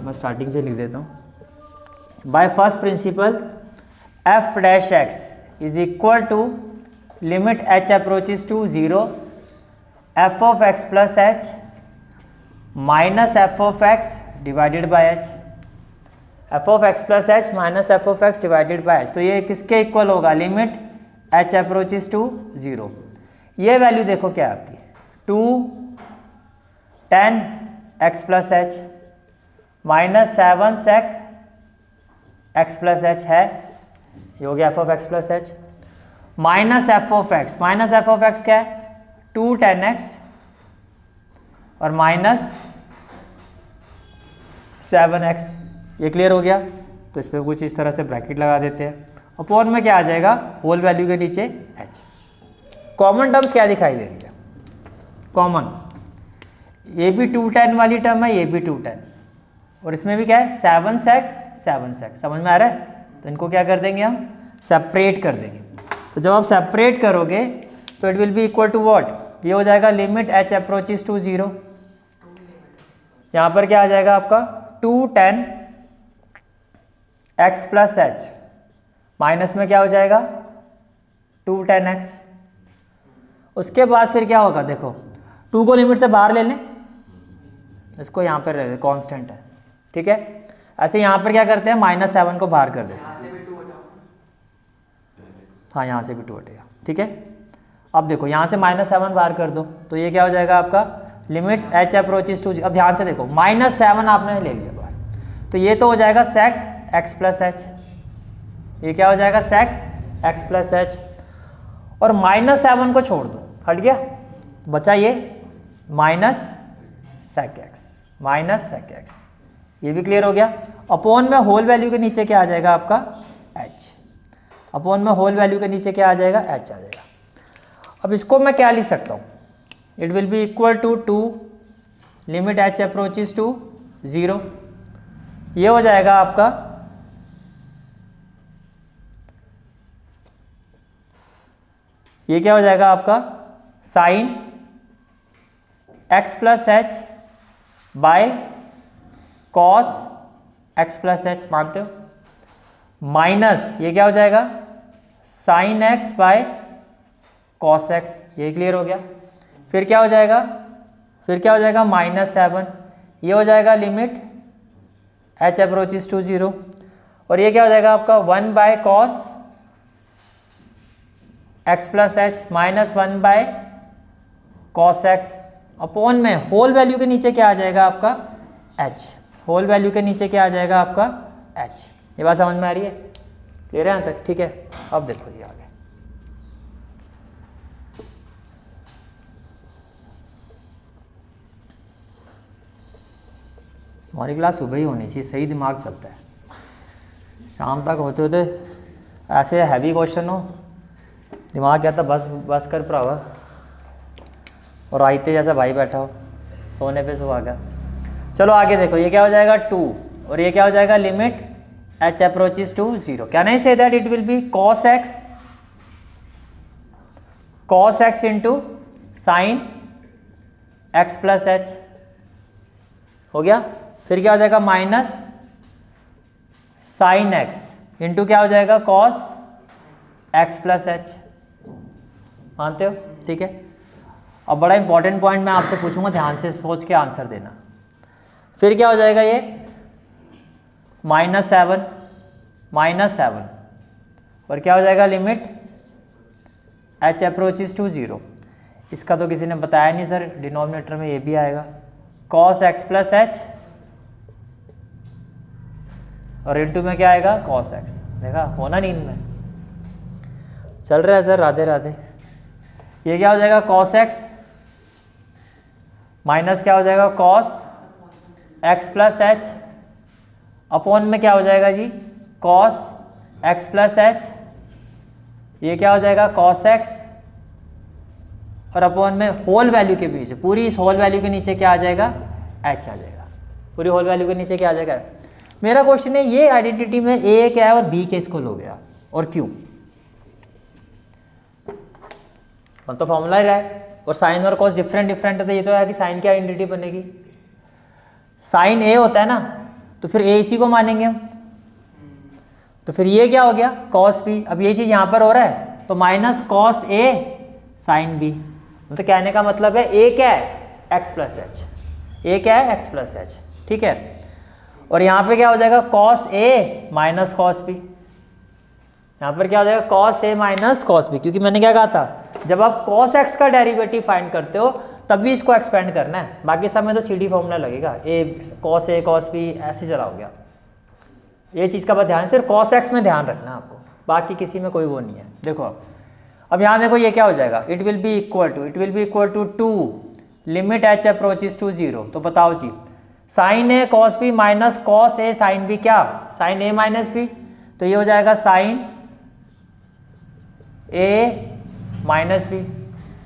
मैं स्टार्टिंग से लिख देता हूँ। By first principle f'(x) is equal to limit h approaches to 0 f(x) + h minus f(x) divided by h, f(x) + h minus f(x) divided by h, तो ये किसके इक्वल होगा लिमिट h अप्रोचेस टू 0। ये वैल्यू देखो क्या है आपकी 2 tan x + h -7 sec x + h है, ये हो गया f(x) + h माइनस f(x) क्या है 2 tan x और -7x, ये क्लियर हो गया। तो इस पर कुछ इस तरह से ब्रैकेट लगा देते हैं, अपॉन में क्या आ जाएगा होल वैल्यू के नीचे h। कॉमन टर्म्स क्या दिखाई दे रही है, कॉमन ये भी 2 tan वाली टर्म है, ये भी 2 tan, और इसमें भी क्या है 7 sec, समझ में आ रहा है? तो इनको क्या कर देंगे हम सेपरेट कर देंगे। तो जब आप सेपरेट करोगे तो it will be equal to what, ये हो जाएगा लिमिट h अप्रोचेस टू 0, यहाँ पर क्या आ जाएगा आपका 2 tan x + h माइनस में क्या हो जाएगा 2 tan x। उसके बाद फिर क्या होगा देखो 2 को लिमिट से बाहर ले लें, इसको यहाँ पर ले लें कांस्टेंट है, ठीक है। ऐसे यहाँ पर क्या करते हैं -7 को बाहर कर देते हैं, हाँ यहाँ से भी 2 हटेगा, ठीक है। अब देखो यहाँ से -7 बाहर कर दो, तो ये क्या हो जाएगा आपका लिमिट h अप्रोचेस टू, अब ध्यान से देखो -7 आपने ले लिया बाहर, तो ये तो हो जाएगा sec x + h, ये क्या हो जाएगा sec x + h, और -7 को छोड़ दो, हट गया, बचा ये minus sec x, minus sec x, ये भी क्लियर हो गया। अपॉन में होल वैल्यू के नीचे क्या आ जाएगा आपका h, अपॉन में होल वैल्यू के नीचे क्या आ जाएगा h आ जाएगा। अब इसको मैं क्या लिख सकता हूँ, it will be equal to 2 limit h approaches to 0, ये हो जाएगा आपका ये क्या हो जाएगा आपका sine x plus h by cos x plus h, मानते हो, माइनस ये क्या हो जाएगा sine x by cos x, ये क्लियर हो गया। फिर क्या हो जाएगा, फिर क्या हो जाएगा -7, ये हो जाएगा लिमिट h अप्रोचेस टू 0, और ये क्या हो जाएगा आपका 1 bye cos x plus H minus 1 by cos x, upon में होल वैल्यू के नीचे क्या आ जाएगा आपका h, होल वैल्यू के नीचे क्या आ जाएगा आपका h। ये बात समझ में आ रही है, क्लियर है यहाँ तक? ठीक है, अब देखो ये आगे। हमारी क्लास सुबह ही होनी चाहिए, सही दिमाग चलता है, शाम तक होते होते ऐसे हैवी क्वेश्चन हो दिमाग कहता बस बस कर भरावा, और आईते जैसा भाई बैठा हो सोने पे सो आ गया। चलो आगे देखो, ये क्या हो जाएगा 2, और ये क्या हो जाएगा limit h approaches to 0। Can I say that it will be cos x into sine x plus h, हो गया। फिर क्या हो जाएगा माइनस साइन x इंटू क्या हो जाएगा cos x प्लस एच, मानते हो? ठीक है, अब बड़ा इंपॉर्टेंट पॉइंट मैं आपसे पूछूंगा, ध्यान से सोच के आंसर देना। फिर क्या हो जाएगा ये -7 और क्या हो जाएगा लिमिट h अप्रोचेस टू 0। इसका तो किसी ने बताया नहीं सर, डिनोमिनेटर में ये भी आएगा cos x प्लस एच, और इंटू में क्या आएगा cos x। देखा होना नींद में चल रहा है सर, राधे राधे। ये क्या हो जाएगा cos x माइनस क्या हो जाएगा cos x plus H, upon में क्या हो जाएगा जी cos x प्लस एच, ये क्या हो जाएगा cos x, और अपॉन में होल वैल्यू के पीछे, पूरी इस होल वैल्यू के नीचे क्या आ जाएगा h आ जाएगा, पूरी होल वैल्यू के नीचे क्या आ जाएगा। मेरा क्वेश्चन है ये आइडेंटिटी में a क्या है और b के इसको लो गया, और क्यों, मतलब तो फॉर्मूला ही रहा है, और साइन और कॉस डिफरेंट है, तो ये तो है कि साइन की आइडेंटिटी बनेगी, साइन a होता है ना, तो फिर a इसी को मानेंगे हम, तो फिर ये क्या हो गया cos b। अब ये चीज़ यहाँ पर हो रहा है तो minus cos a sine b, मतलब कहने का मतलब है a क्या है x प्लस एच, a क्या है x प्लस एच, ठीक है। और यहाँ पे क्या हो जाएगा cos a minus cos b, यहाँ पर क्या हो जाएगा cos a minus cos b, क्योंकि मैंने क्या कहा था जब आप cos x का डेरिवेटिव फाइंड करते हो तब भी इसको एक्सपेंड करना है, बाकी सब में तो सी डी फॉर्मूला लगेगा, a cos b ऐसे चला हो गया। ये चीज़ का बस ध्यान, सिर्फ cos x में ध्यान रखना है आपको, बाकी किसी में कोई वो नहीं है। देखो अब यहाँ देखो ये क्या हो जाएगा, it will be equal to 2 limit h approaches to 0। तो बताओ जी sine a cos b minus cos a sine b, क्या साइन a माइनस b, तो ये हो जाएगा साइन a माइनस b,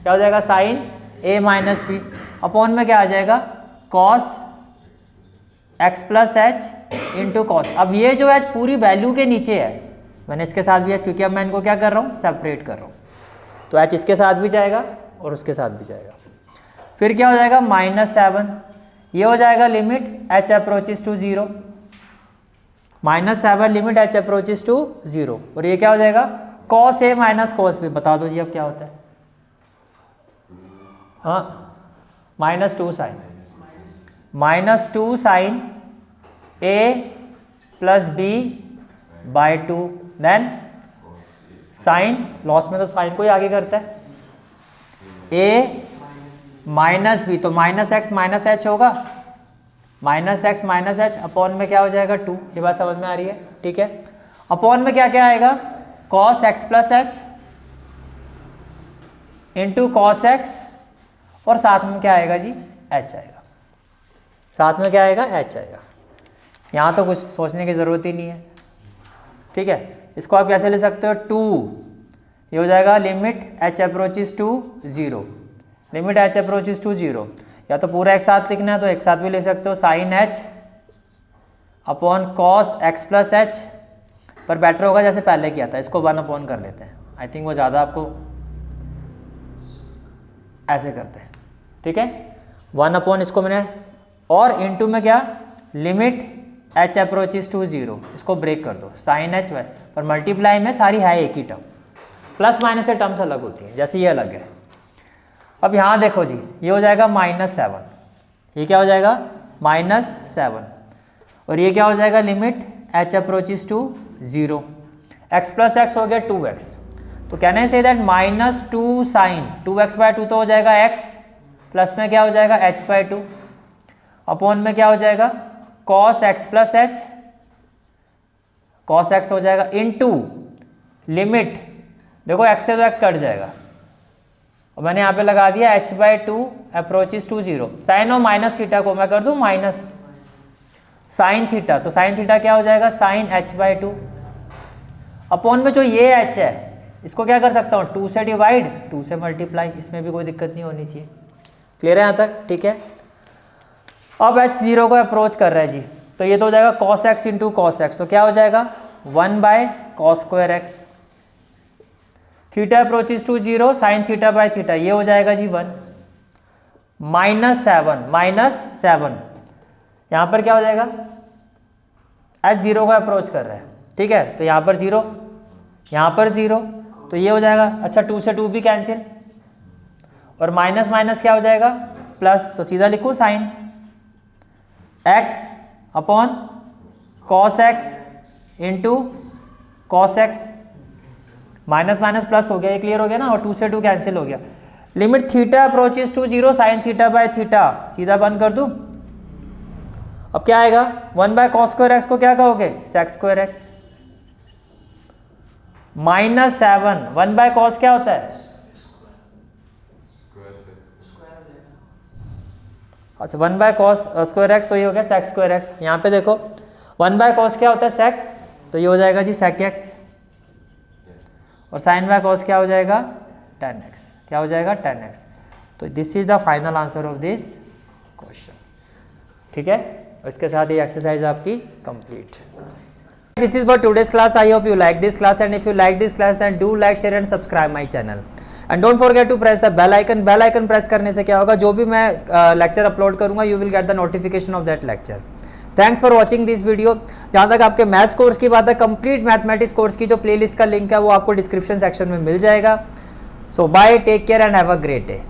क्या हो जाएगा sine a minus b, upon में क्या आ जाएगा cos x plus h into cos. अब ये जो h पूरी वैल्यू के नीचे है, मैंने इसके साथ भी h, क्योंकि अब मैं इनको क्या कर रहा हूँ सेपरेट कर रहा हूँ, तो h इसके साथ भी जाएगा और उसके साथ भी जाएगा। फिर क्या हो जाएगा -7, ये हो जाएगा limit h approaches to 0, -7 limit h approaches to 0, और ये क्या हो जाएगा cos a minus cos b। बता दो जी अब क्या होता है, हाँ -2 sine a plus b by 2, then sine, लॉस में तो साइन को ही आगे करता है, a माइनस b, तो माइनस एक्स माइनस एच होगा, minus x minus h, upon में क्या हो जाएगा 2। ये बात समझ में आ रही है, ठीक है। अपॉन में क्या क्या आएगा cos x plus h into cos x, और साथ में क्या आएगा जी, h आएगा, साथ में क्या आएगा, h आएगा। यहाँ तो कुछ सोचने की ज़रूरत ही नहीं है, ठीक है। इसको आप कैसे ले सकते हो, 2, ये हो जाएगा limit h approaches to 0, limit h approaches to 0, या तो पूरा एक साथ लिखना है तो एक साथ भी ले सकते हो, sine h upon cos x plus h, पर बेटर होगा जैसे पहले किया था, इसको 1 अपॉन कर लेते हैं, आई थिंक वो ज़्यादा आपको ऐसे करते हैं, ठीक है। 1 अपॉन इसको मैंने, और इनटू में क्या, लिमिट h अप्रोचेस टू 0, इसको ब्रेक कर दो, साइन h y, पर मल्टीप्लाई में सारी है एक ही टर्म, प्लस माइनस से टर्म्स अलग होती हैं, जैसे ये अलग है। अब यहाँ देखो जी, ये हो जाएगा -7, ये क्या हो जाएगा, -7, और ये क्या हो जाएगा, limit h approaches to 0, x plus x हो गया 2x, तो कहने से दैट -2 साइन 2x/2 तो हो जाएगा x, प्लस में क्या हो जाएगा h/2, अपॉन में क्या हो जाएगा cos x plus H, cos x हो जाएगा, इनटू लिमिट, देखो x से तो x कट जाएगा, और मैंने यहाँ पे लगा दिया h/2 अप्रोचेस टू 0, साइन और माइनस थीटा को मैं कर दूँ माइनस साइन थीटा, तो साइन थीटा क्या हो जाएगा, साइन h/2, अपॉन में जो ये h है इसको क्या कर सकता हूँ, 2 से डिवाइड, 2 से मल्टीप्लाई, इसमें भी कोई दिक्कत नहीं होनी चाहिए। क्लियर है यहाँ तक, ठीक है। अब h 0 को अप्रोच कर रहा है जी, तो ये तो हो जाएगा cos x into cos x, तो क्या हो जाएगा 1/cos square x, theta approaches to 0, sine theta by theta, ये हो जाएगा जी 1, -7, यहाँ पर क्या हो जाएगा, h 0 को अप्रोच कर रहा है, ठीक है, तो यहाँ पर 0, यहाँ पर 0, तो ये हो जाएगा, अच्छा 2 से 2 भी कैंसिल, और माइनस माइनस क्या हो जाएगा प्लस, तो सीधा लिखूँ sine x upon cos x into cos x, minus minus plus हो गया, ये क्लियर हो गया ना, और 2 से 2 कैंसिल हो गया, limit theta approaches to 0, sine theta by theta, सीधा बंद कर दूँ। अब क्या आएगा, 1/cos स्क्वायर x को क्या कहोगे, sec स्क्वायर x, -7, 1/cos क्या होता है, अच्छा 1/cos स्क्वायर x, तो ये हो गया sec स्क्वायर x। यहाँ पे देखो 1/cos क्या होता है, sec, तो ये हो जाएगा जी sec x, और sin/cos क्या हो जाएगा, tan x, क्या हो जाएगा, tan x। तो this is the final answer of this question, ठीक है। और इसके साथ ये एक्सरसाइज आपकी complete. This is for today's class. I hope you like this class, and if you like this class then do like, share and subscribe my channel. And don't forget to press the bell icon. Bell icon press करने से क्या होगा, जो भी मैं लेक्चर अपलोड करूंगा you will get the notification of that lecture. Thanks for watching this video. जहाँ तक आपके मैथ्स कोर्स की बात है, कंप्लीट मैथमेटिक्स कोर्स की जो प्लेलिस्ट का लिंक है वो आपको डिस्क्रिप्शन सेक्शन में मिल जाएगा। So bye, take care and have a great day.